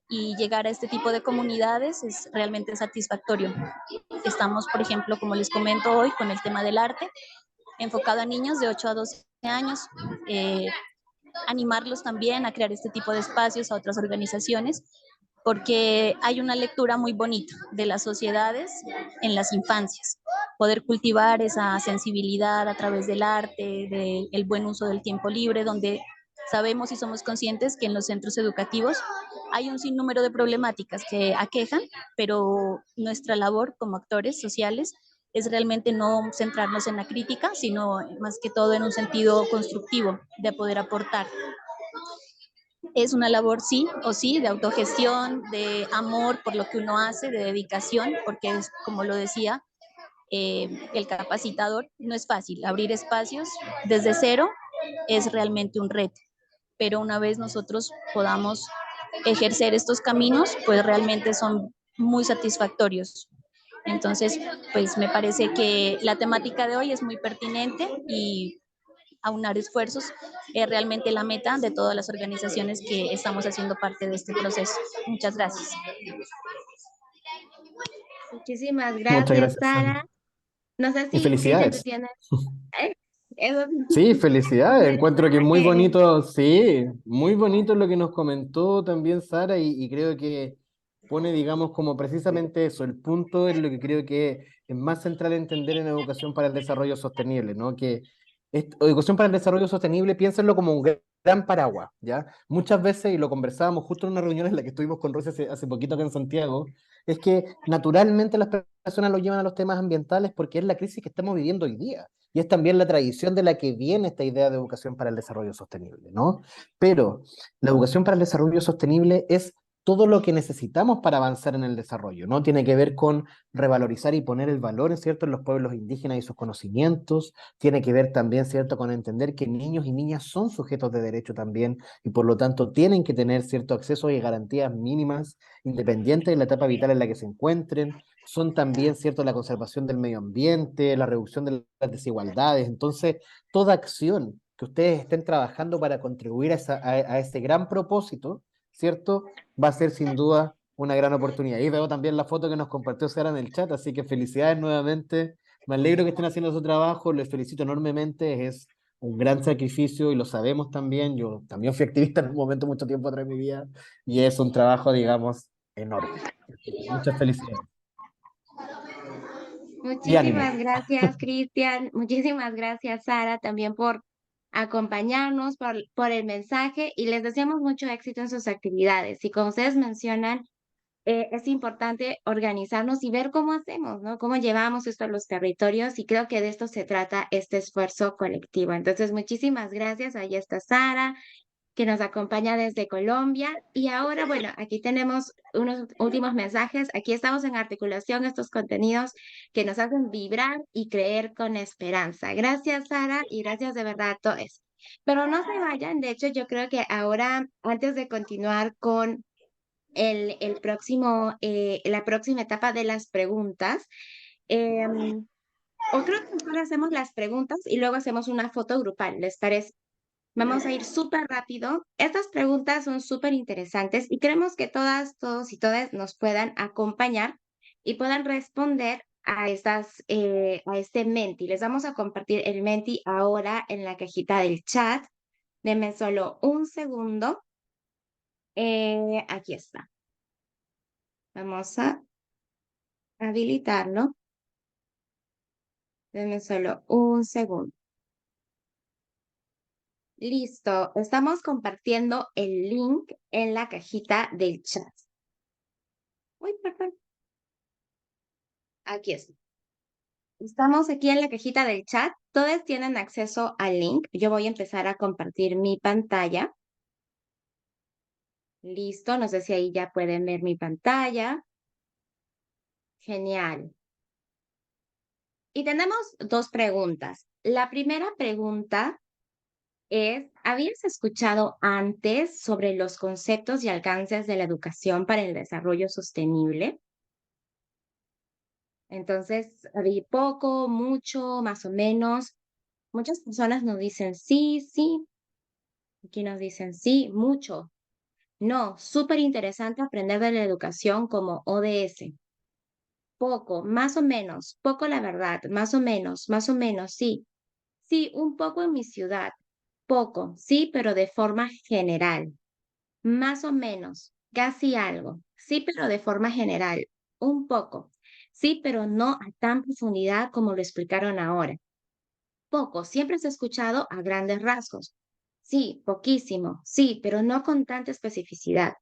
y llegar a este tipo de comunidades es realmente satisfactorio. Estamos, por ejemplo, como les comento hoy, con el tema del arte, enfocado a niños de 8 a 12 años, animarlos también a crear este tipo de espacios a otras organizaciones, porque hay una lectura muy bonita de las sociedades en las infancias. Poder cultivar esa sensibilidad a través del arte, del buen uso del tiempo libre, donde sabemos y somos conscientes que en los centros educativos hay un sinnúmero de problemáticas que aquejan, pero nuestra labor como actores sociales es realmente no centrarnos en la crítica, sino más que todo en un sentido constructivo de poder aportar. Es una labor sí o sí de autogestión, de amor por lo que uno hace, de dedicación, porque es, como lo decía, el capacitador no es fácil. Abrir espacios desde cero es realmente un reto, pero una vez nosotros podamos ejercer estos caminos, pues realmente son muy satisfactorios. Entonces, pues me parece que la temática de hoy es muy pertinente y aunar esfuerzos es realmente la meta de todas las organizaciones que estamos haciendo parte de este proceso. Muchas gracias. Muchísimas Muchas gracias, gracias, Sara. Sara. No sé Y si, Cristian, tú felicidades. tienes... Eso Sí, felicidades. Encuentro que es muy mensaje. bonito, sí, muy bonito lo que nos comentó también Sara y creo que pone, digamos, como precisamente eso, el punto en lo que creo que es más central entender en educación para el desarrollo sostenible, ¿no? Que educación para el desarrollo sostenible, piénsenlo como un gran paraguas, ¿ya? Muchas veces, y lo conversábamos justo en una reunión en la que estuvimos con Rosy hace poquito acá en Santiago, es que naturalmente las personas lo llevan a los temas ambientales porque es la crisis que estamos viviendo hoy día. Y es también la tradición de la que viene esta idea de educación para el desarrollo sostenible, ¿no? Pero la educación para el desarrollo sostenible es todo lo que necesitamos para avanzar en el desarrollo, ¿no? Tiene que ver con revalorizar y poner el valor, ¿cierto?, en los pueblos indígenas y sus conocimientos, tiene que ver también, ¿cierto?, con entender que niños y niñas son sujetos de derecho también y por lo tanto tienen que tener cierto acceso y garantías mínimas independientes de la etapa vital en la que se encuentren, son también, ¿cierto?, la conservación del medio ambiente, la reducción de las desigualdades. Entonces, toda acción que ustedes estén trabajando para contribuir a ese gran propósito, ¿cierto?, va a ser sin duda una gran oportunidad. Y veo también la foto que nos compartió Sara en el chat, así que felicidades nuevamente. Me alegro que estén haciendo su trabajo, les felicito enormemente, es un gran sacrificio y lo sabemos también. Yo también fui activista en un momento mucho tiempo atrás de mi vida y es un trabajo, digamos, enorme. Así que muchas felicidades. Y ánimo. Muchísimas gracias, Cristian. Muchísimas gracias, Sara, también por acompañarnos, por el mensaje y les deseamos mucho éxito en sus actividades. Y como ustedes mencionan, es importante organizarnos y ver cómo hacemos, ¿no? Cómo llevamos esto a los territorios y creo que de esto se trata este esfuerzo colectivo. Entonces, muchísimas gracias. Ahí está Sara, que nos acompaña desde Colombia. Y ahora, bueno, aquí tenemos unos últimos mensajes. Aquí estamos en articulación estos contenidos que nos hacen vibrar y creer con esperanza. Gracias, Sara, y gracias de verdad a todos. Pero no se vayan, de hecho, yo creo que ahora, antes de continuar con el próximo, la próxima etapa de las preguntas, o creo que mejor hacemos las preguntas y luego hacemos una foto grupal, ¿les parece? Vamos a ir súper rápido. Estas preguntas son súper interesantes y queremos que todas, todos y todas nos puedan acompañar y puedan responder a a este Menti. Les vamos a compartir el Menti ahora en la cajita del chat. Denme solo un segundo. Aquí está. Vamos a habilitarlo. Denme solo un segundo. Listo. Estamos compartiendo el link en la cajita del chat. Uy, perdón. Aquí está. Estamos aquí en la cajita del chat. Todos tienen acceso al link. Yo voy a empezar a compartir mi pantalla. Listo. No sé si ahí ya pueden ver mi pantalla. Genial. Y tenemos dos preguntas. La primera pregunta es, ¿habías escuchado antes sobre los conceptos y alcances de la educación para el desarrollo sostenible? Entonces, había poco, mucho, más o menos. Muchas personas nos dicen sí, sí. Aquí nos dicen sí, mucho. No, súper interesante aprender de la educación como ODS. Poco, más o menos, poco la verdad, más o menos, sí. Sí, un poco en mi ciudad. Poco, sí, pero de forma general. Más o menos, casi algo. Sí, pero de forma general. Un poco. Sí, pero no a tan profundidad como lo explicaron ahora. Poco, siempre se ha escuchado a grandes rasgos. Sí, poquísimo. Sí, pero no con tanta especificidad.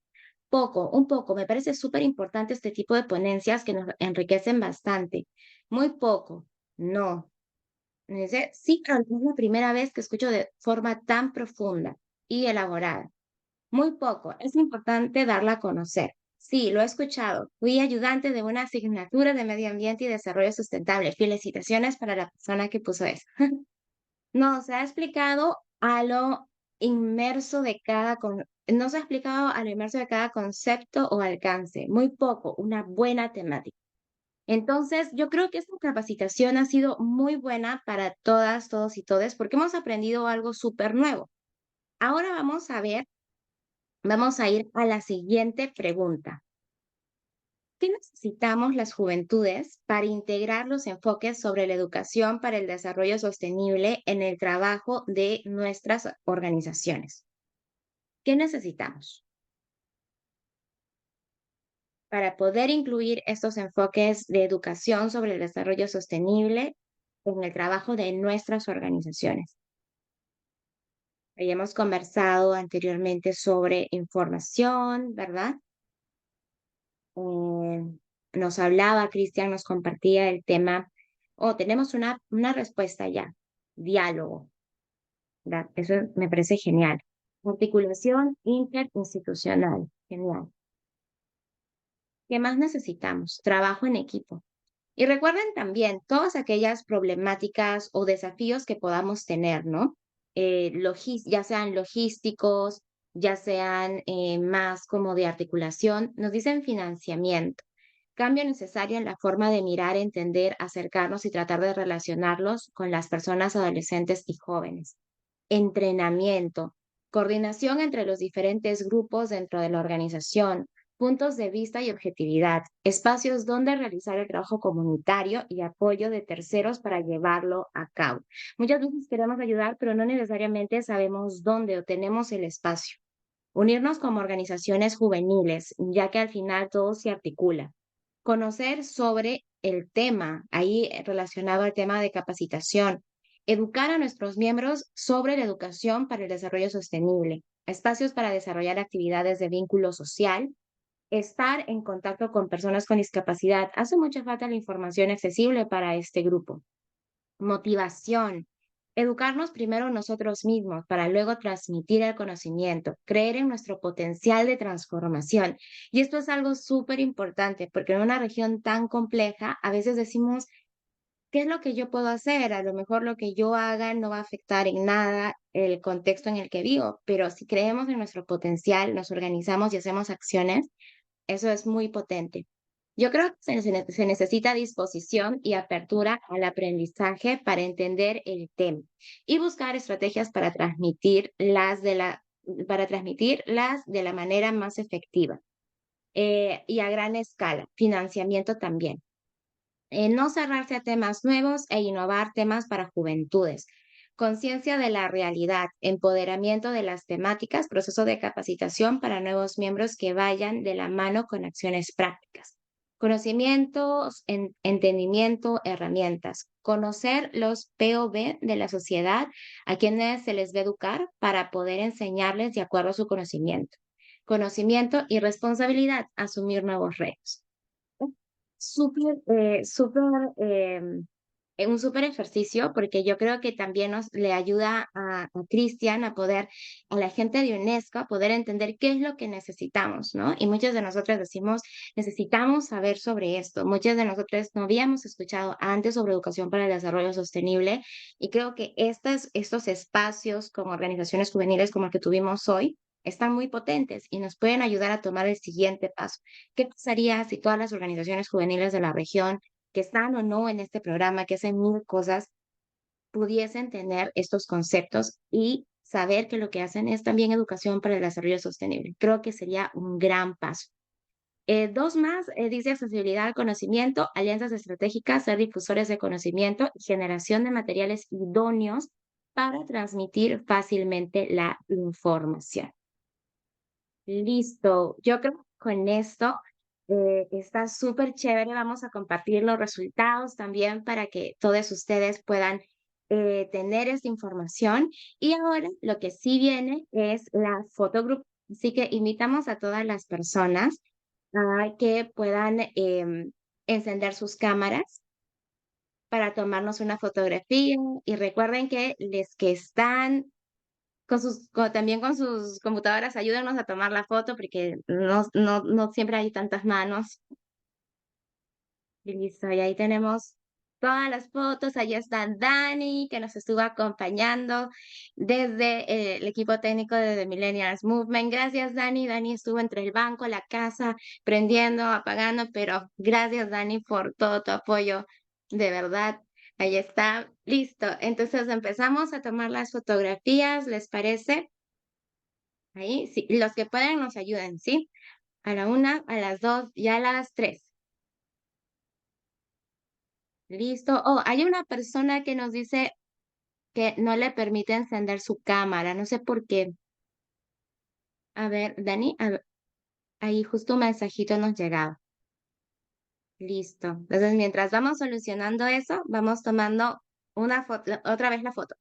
Poco, un poco. Me parece súper importante este tipo de ponencias que nos enriquecen bastante. Muy poco. No. Me dice, sí, pero no es la primera vez que escucho de forma tan profunda y elaborada. Muy poco. Es importante darla a conocer. Sí, lo he escuchado. Fui ayudante de una asignatura de Medio Ambiente y Desarrollo Sustentable. Felicitaciones para la persona que puso eso. No, se ha explicado a lo inmerso de no se ha explicado a lo inmerso de cada concepto o alcance. Muy poco, una buena temática. Entonces, yo creo que esta capacitación ha sido muy buena para todas, todos y todes, porque hemos aprendido algo súper nuevo. Ahora vamos a ir a la siguiente pregunta. ¿Qué necesitamos las juventudes para integrar los enfoques sobre la educación para el desarrollo sostenible en el trabajo de nuestras organizaciones? ¿Qué necesitamos para poder incluir estos enfoques de educación sobre el desarrollo sostenible en el trabajo de nuestras organizaciones? Habíamos conversado anteriormente sobre información, ¿verdad? Eh, nos hablaba, Cristian nos compartía el tema, tenemos una respuesta ya, diálogo, ¿verdad? Eso me parece genial. Articulación interinstitucional, genial. ¿Qué más necesitamos? Trabajo en equipo. Y recuerden también todas aquellas problemáticas o desafíos que podamos tener, ¿no? Ya sean logísticos, ya sean más como de articulación, nos dicen financiamiento. Cambio necesario en la forma de mirar, entender, acercarnos y tratar de relacionarlos con las personas adolescentes y jóvenes. Entrenamiento, coordinación entre los diferentes grupos dentro de la organización, puntos de vista y objetividad, espacios donde realizar el trabajo comunitario y apoyo de terceros para llevarlo a cabo. Muchas veces queremos ayudar, pero no necesariamente sabemos dónde o tenemos el espacio. Unirnos como organizaciones juveniles, ya que al final todo se articula. Conocer sobre el tema, ahí relacionado al tema de capacitación. Educar a nuestros miembros sobre la educación para el desarrollo sostenible. Espacios para desarrollar actividades de vínculo social. Estar en contacto con personas con discapacidad. Hace mucha falta la información accesible para este grupo. Motivación. Educarnos primero nosotros mismos para luego transmitir el conocimiento, creer en nuestro potencial de transformación. Y esto es algo súper importante porque en una región tan compleja a veces decimos, ¿qué es lo que yo puedo hacer? A lo mejor lo que yo haga no va a afectar en nada el contexto en el que vivo, pero si creemos en nuestro potencial, nos organizamos y hacemos acciones, eso es muy potente. Yo creo que se necesita disposición y apertura al aprendizaje para entender el tema y buscar estrategias para transmitirlas de la manera más efectiva y a gran escala. Financiamiento también. No cerrarse a temas nuevos e innovar temas para juventudes. Conciencia de la realidad, empoderamiento de las temáticas, proceso de capacitación para nuevos miembros que vayan de la mano con acciones prácticas. Conocimientos, entendimiento, herramientas. Conocer los POV de la sociedad a quienes se les va a educar para poder enseñarles de acuerdo a su conocimiento. Conocimiento y responsabilidad, asumir nuevos retos. Súper, un súper ejercicio porque yo creo que también le ayuda a Cristian a la gente de UNESCO a poder entender qué es lo que necesitamos, ¿no? Y muchos de nosotros decimos, necesitamos saber sobre esto. Muchos de nosotros no habíamos escuchado antes sobre educación para el desarrollo sostenible y creo que estos espacios como organizaciones juveniles como el que tuvimos hoy están muy potentes y nos pueden ayudar a tomar el siguiente paso. ¿Qué pasaría si todas las organizaciones juveniles de la región que están o no en este programa, que hacen mil cosas, pudiesen tener estos conceptos y saber que lo que hacen es también educación para el desarrollo sostenible. Creo que sería un gran paso. Dos más, dice accesibilidad al conocimiento, alianzas estratégicas, ser difusores de conocimiento y generación de materiales idóneos para transmitir fácilmente la información. Listo, yo creo que con esto está súper chévere. Vamos a compartir los resultados también para que todos ustedes puedan tener esta información. Y ahora lo que sí viene es la fotogroup. Así que invitamos a todas las personas a que puedan encender sus cámaras para tomarnos una fotografía. Y recuerden que los que están también con sus computadoras, ayúdenos a tomar la foto porque no siempre hay tantas manos. Y listo, y ahí tenemos todas las fotos. Ahí está Dani, que nos estuvo acompañando desde el equipo técnico de The Millennials Movement. Gracias, Dani. Dani estuvo entre el banco, la casa, prendiendo, apagando, pero gracias, Dani, por todo tu apoyo. De verdad, ahí está. Listo. Entonces empezamos a tomar las fotografías, ¿les parece? Ahí, sí, los que pueden nos ayuden, ¿sí? A la 1, a las 2 y a las 3. Listo. Oh, hay una persona que nos dice que no le permite encender su cámara. No sé por qué. A ver, Dani, ahí justo un mensajito nos llegaba. Listo. Entonces, mientras vamos solucionando eso, vamos tomando una foto, otra vez la foto.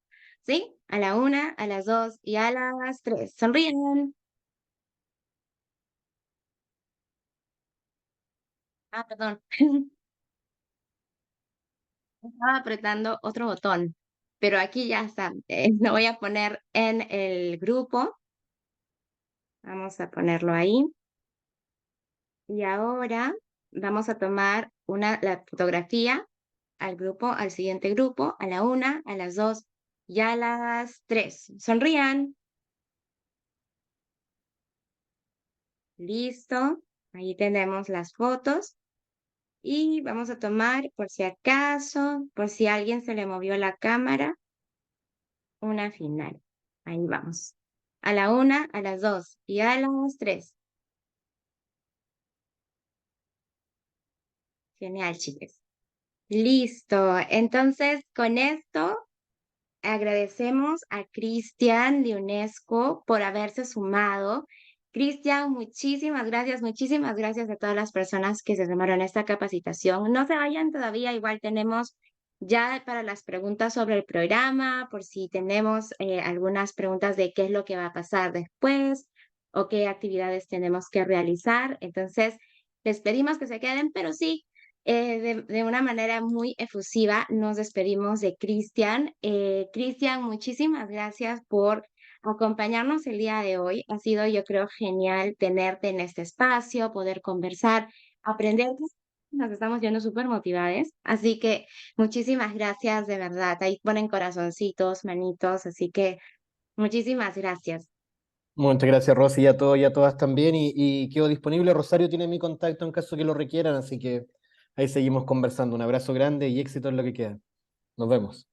¿Sí? A la 1, a las 2 y a las 3. Sonríen. Ah, perdón. Estaba apretando otro botón, pero aquí ya está. Lo voy a poner en el grupo. Vamos a ponerlo ahí. Y ahora vamos a tomar la fotografía al grupo, al siguiente grupo, a la 1, a las 2 y a las 3. Sonrían. Listo. Ahí tenemos las fotos. Y vamos a tomar, por si acaso, por si a alguien se le movió la cámara, una final. Ahí vamos. A la 1, a las 2 y a las 3. Genial, chicos. Listo. Entonces, con esto agradecemos a Cristian de UNESCO por haberse sumado. Cristian, muchísimas gracias a todas las personas que se sumaron a esta capacitación. No se vayan todavía, igual tenemos ya para las preguntas sobre el programa, por si tenemos algunas preguntas de qué es lo que va a pasar después o qué actividades tenemos que realizar. Entonces, les pedimos que se queden, pero sí, de una manera muy efusiva nos despedimos de Cristian. Cristian, muchísimas gracias por acompañarnos el día de hoy. Ha sido, yo creo, genial tenerte en este espacio, poder conversar, aprender. Nos estamos yendo súper motivadas, así que muchísimas gracias de verdad. Ahí ponen corazoncitos, manitos, así que muchísimas gracias. Muchas gracias, Rosy, y a todos y a todas también. Y quedo disponible. Rosario tiene mi contacto en caso que lo requieran, así que ahí seguimos conversando. Un abrazo grande y éxito en lo que queda. Nos vemos.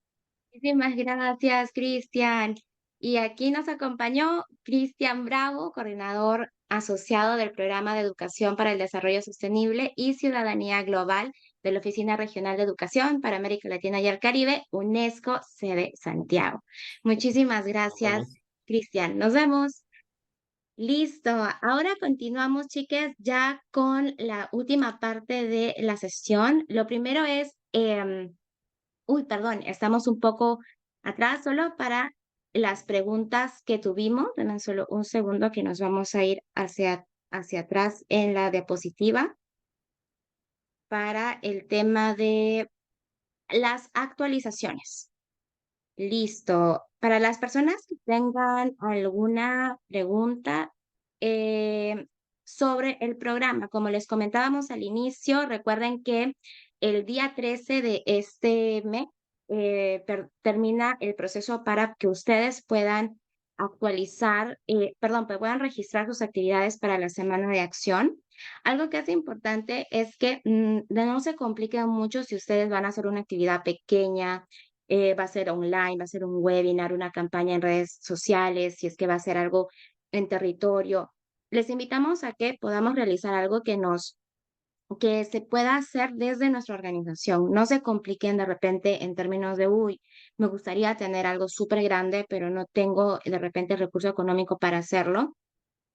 Muchísimas gracias, Cristian. Y aquí nos acompañó Cristian Bravo, coordinador asociado del Programa de Educación para el Desarrollo Sostenible y Ciudadanía Global de la Oficina Regional de Educación para América Latina y el Caribe, UNESCO, sede Santiago. Muchísimas Nos gracias, vemos. Cristian. Nos vemos. Listo. Ahora continuamos, chicas, ya con la última parte de la sesión. Lo primero es... Uy, perdón, estamos un poco atrás solo para las preguntas que tuvimos. Denme solo un segundo que nos vamos a ir hacia atrás en la diapositiva para el tema de las actualizaciones. Listo. Para las personas que tengan alguna pregunta sobre el programa, como les comentábamos al inicio, recuerden que el día 13 de este mes termina el proceso para que ustedes puedan puedan registrar sus actividades para la semana de acción. Algo que es importante es que no se compliquen mucho si ustedes van a hacer una actividad pequeña, va a ser online, va a ser un webinar, una campaña en redes sociales, si es que va a ser algo en territorio. Les invitamos a que podamos realizar algo que se pueda hacer desde nuestra organización. No se compliquen de repente en términos de, uy, me gustaría tener algo súper grande, pero no tengo de repente el recurso económico para hacerlo.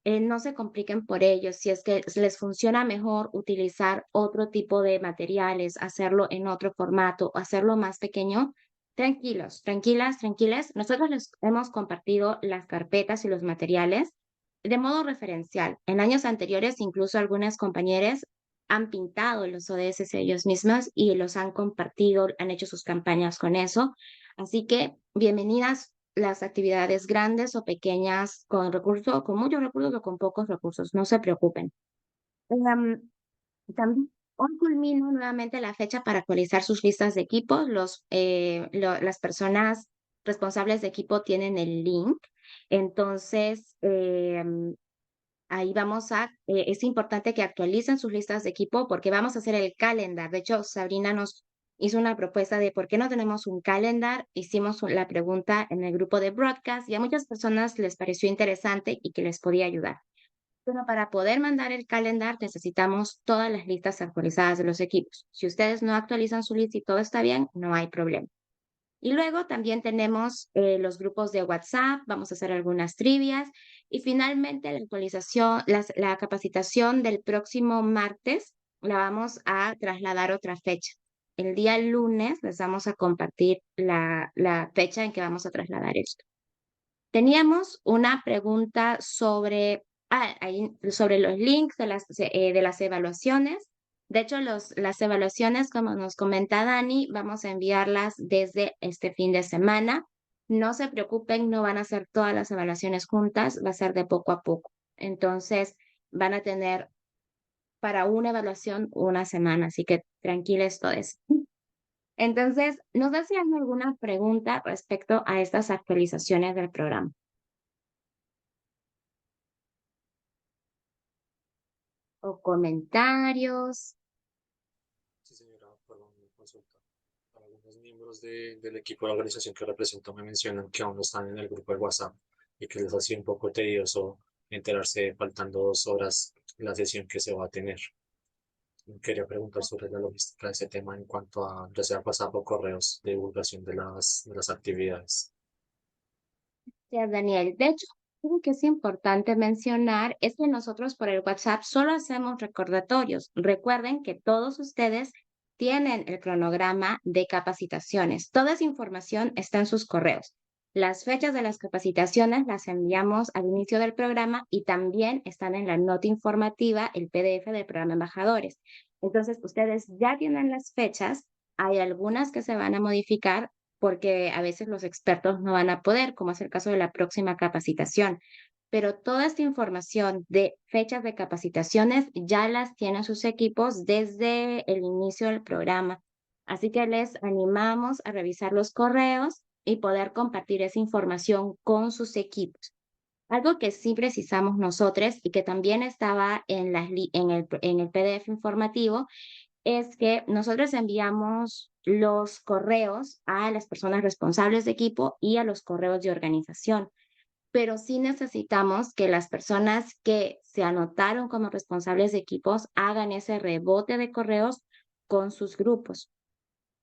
No se compliquen por ello. Si es que les funciona mejor utilizar otro tipo de materiales, hacerlo en otro formato, o hacerlo más pequeño, tranquilos, tranquilas, tranquilas. Nosotros les hemos compartido las carpetas y los materiales de modo referencial. En años anteriores, incluso algunas compañeras han pintado los ODS ellos mismos y los han compartido, han hecho sus campañas con eso. Así que bienvenidas las actividades grandes o pequeñas con recursos, con muchos recursos o con pocos recursos, no se preocupen. También hoy culmina nuevamente la fecha para actualizar sus listas de equipos. Las personas responsables de equipo tienen el link. Entonces, ahí es importante que actualicen sus listas de equipo porque vamos a hacer el calendar. De hecho, Sabrina nos hizo una propuesta de por qué no tenemos un calendar. Hicimos la pregunta en el grupo de broadcast y a muchas personas les pareció interesante y que les podía ayudar. Pero para poder mandar el calendar necesitamos todas las listas actualizadas de los equipos. Si ustedes no actualizan su lista y todo está bien, no hay problema. Y luego también tenemos los grupos de WhatsApp, vamos a hacer algunas trivias y finalmente la actualización, la capacitación del próximo martes la vamos a trasladar a otra fecha. El día lunes les vamos a compartir la fecha en que vamos a trasladar esto. Teníamos una pregunta sobre los links de las evaluaciones. De hecho, las evaluaciones, como nos comenta Dani, vamos a enviarlas desde este fin de semana. No se preocupen, no van a hacer todas las evaluaciones juntas, va a ser de poco a poco. Entonces, van a tener para una evaluación una semana, así que tranquiles todos. Entonces, no sé si hay alguna pregunta respecto a estas actualizaciones del programa. O comentarios. Sí, señora, perdón, una consulta. Algunos miembros del equipo de la organización que represento me mencionan que aún no están en el grupo de WhatsApp y que les ha sido un poco tedioso enterarse faltando 2 horas la sesión que se va a tener. Quería preguntar sobre la logística de ese tema en cuanto a ya sea pasar por correos de divulgación de las actividades. Gracias, Daniel. De hecho, algo que es importante mencionar es que nosotros por el WhatsApp solo hacemos recordatorios. Recuerden que todos ustedes tienen el cronograma de capacitaciones. Toda esa información está en sus correos. Las fechas de las capacitaciones las enviamos al inicio del programa y también están en la nota informativa, el PDF del programa Embajadores. Entonces, ustedes ya tienen las fechas. Hay algunas que se van a modificar porque a veces los expertos no van a poder, como es el caso de la próxima capacitación. Pero toda esta información de fechas de capacitaciones ya las tienen sus equipos desde el inicio del programa. Así que les animamos a revisar los correos y poder compartir esa información con sus equipos. Algo que sí precisamos nosotros y que también estaba en el PDF informativo es que nosotros enviamos los correos a las personas responsables de equipo y a los correos de organización, pero sí necesitamos que las personas que se anotaron como responsables de equipos hagan ese rebote de correos con sus grupos,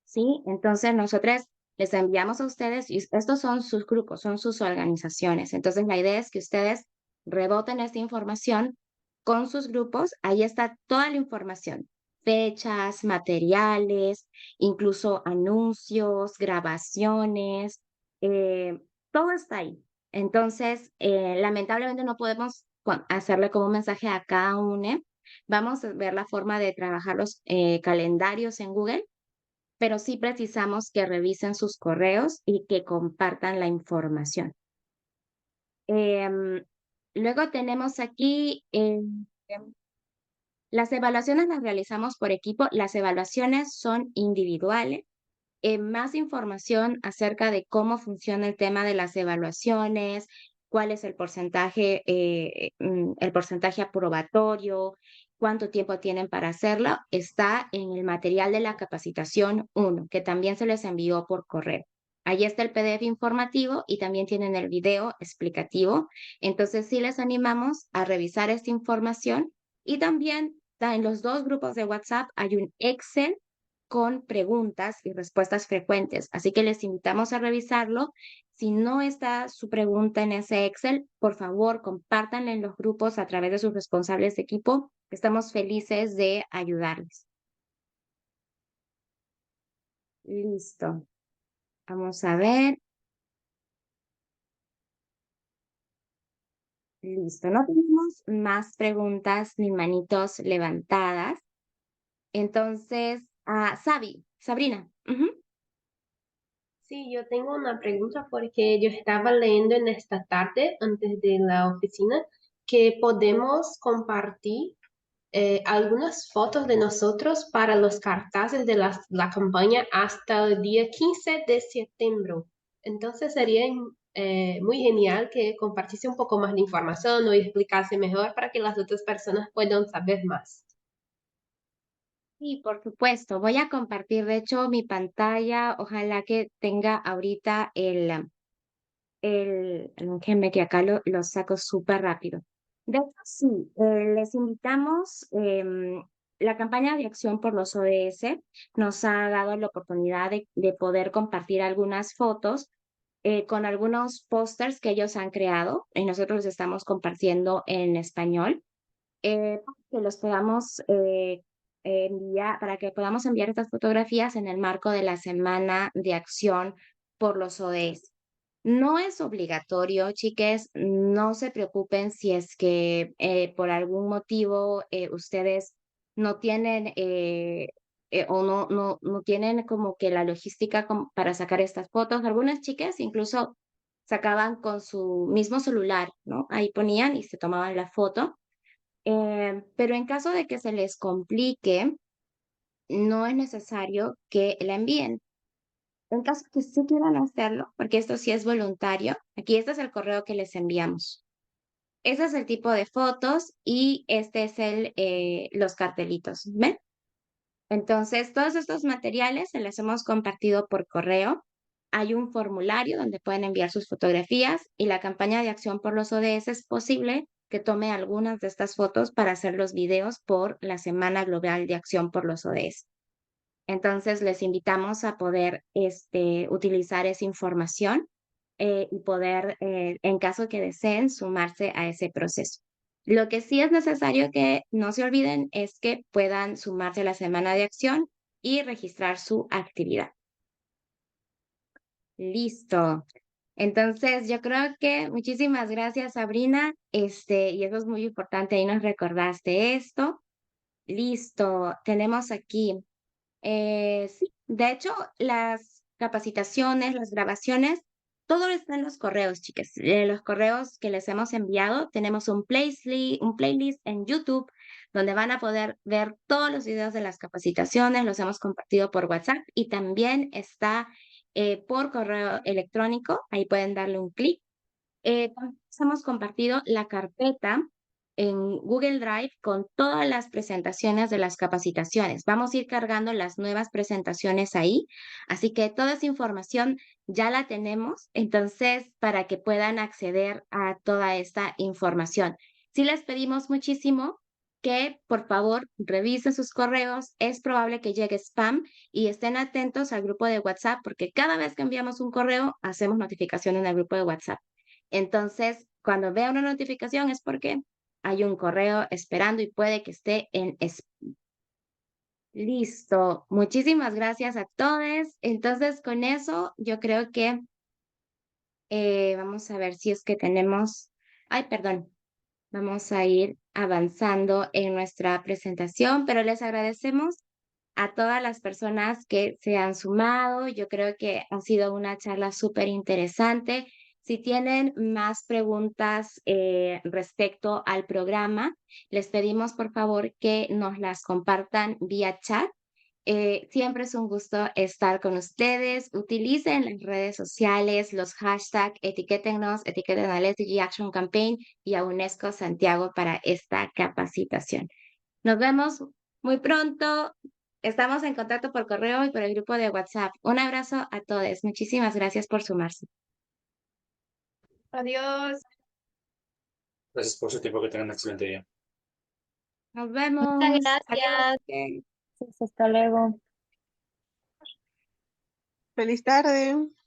¿sí? Entonces nosotros les enviamos a ustedes y estos son sus grupos, son sus organizaciones. Entonces la idea es que ustedes reboten esta información con sus grupos. Ahí está toda la información, fechas, materiales, incluso anuncios, grabaciones, todo está ahí. Entonces, lamentablemente no podemos hacerle como un mensaje a cada uno. Vamos a ver la forma de trabajar los calendarios en Google, pero sí precisamos que revisen sus correos y que compartan la información. Luego tenemos aquí las evaluaciones las realizamos por equipo. Las evaluaciones son individuales. Más información acerca de cómo funciona el tema de las evaluaciones, cuál es el porcentaje aprobatorio, cuánto tiempo tienen para hacerlo, está en el material de la capacitación 1, que también se les envió por correo. Ahí está el PDF informativo y también tienen el video explicativo. Entonces, sí les animamos a revisar esta información y también en los dos grupos de WhatsApp hay un Excel con preguntas y respuestas frecuentes. Así que les invitamos a revisarlo. Si no está su pregunta en ese Excel, por favor, compártanla en los grupos a través de sus responsables de equipo. Estamos felices de ayudarles. Listo. Vamos a ver. Listo. No tenemos más preguntas ni manitos levantadas. Entonces, Sabrina. Sí, yo tengo una pregunta porque yo estaba leyendo en esta tarde, antes de la oficina, que podemos compartir algunas fotos de nosotros para los carteles de la campaña hasta el día 15 de septiembre. Entonces sería muy genial que compartiese un poco más de información o explicase mejor para que las otras personas puedan saber más. Sí, por supuesto. Voy a compartir, de hecho, mi pantalla. Ojalá que tenga ahorita déjenme que acá lo saco súper rápido. De hecho, sí, les invitamos, la campaña de acción por los ODS nos ha dado la oportunidad de poder compartir algunas fotos con algunos pósters que ellos han creado y nosotros los estamos compartiendo en español. Para que los podamos enviar, para que podamos enviar estas fotografías en el marco de la Semana de Acción por los ODS. No es obligatorio, chiques, no se preocupen si es que por algún motivo ustedes no tienen o no tienen como que la logística para sacar estas fotos. Algunas chicas incluso sacaban con su mismo celular, ¿no? Ahí ponían y se tomaban la foto. Pero en caso de que se les complique, no es necesario que la envíen. En caso que sí quieran hacerlo, porque esto sí es voluntario, aquí este es el correo que les enviamos. Ese es el tipo de fotos y este es los cartelitos, ¿ven? Entonces, todos estos materiales se los hemos compartido por correo. Hay un formulario donde pueden enviar sus fotografías y la campaña de acción por los ODS es posible que tome algunas de estas fotos para hacer los videos por la Semana Global de Acción por los ODS. Entonces, les invitamos a poder utilizar esa información y poder, en caso que deseen, sumarse a ese proceso. Lo que sí es necesario que no se olviden es que puedan sumarse a la semana de acción y registrar su actividad. Listo. Entonces, yo creo que muchísimas gracias, Sabrina. Y eso es muy importante, ahí nos recordaste esto. Listo, tenemos aquí. Sí, de hecho, las capacitaciones, las grabaciones, todo está en los correos, chicas. Los correos que les hemos enviado, tenemos un playlist en YouTube donde van a poder ver todos los videos de las capacitaciones, los hemos compartido por WhatsApp y también está por correo electrónico, ahí pueden darle un clic. También hemos compartido la carpeta en Google Drive con todas las presentaciones de las capacitaciones. Vamos a ir cargando las nuevas presentaciones ahí, así que toda esa información ya la tenemos, entonces para que puedan acceder a toda esta información. Sí les pedimos muchísimo que por favor revisen sus correos, es probable que llegue spam y estén atentos al grupo de WhatsApp porque cada vez que enviamos un correo hacemos notificación en el grupo de WhatsApp. Entonces, cuando vea una notificación es porque hay un correo esperando y puede que esté en listo. Muchísimas gracias a todos. Entonces, con eso, yo creo que vamos a ver si es que tenemos. Ay, perdón. Vamos a ir avanzando en nuestra presentación, pero les agradecemos a todas las personas que se han sumado. Yo creo que ha sido una charla súper interesante. Si tienen más preguntas respecto al programa, les pedimos por favor que nos las compartan vía chat. Siempre es un gusto estar con ustedes. Utilicen las redes sociales, los hashtags, etiquétennos, etiqueten a SDG Action Campaign y a UNESCO Santiago para esta capacitación. Nos vemos muy pronto. estamos en contacto por correo y por el grupo de WhatsApp. Un abrazo a todos. Muchísimas gracias por sumarse. Adiós. Gracias por su tiempo, que tengan un excelente día. Nos vemos. Muchas Adiós. gracias. Hasta luego. Feliz tarde.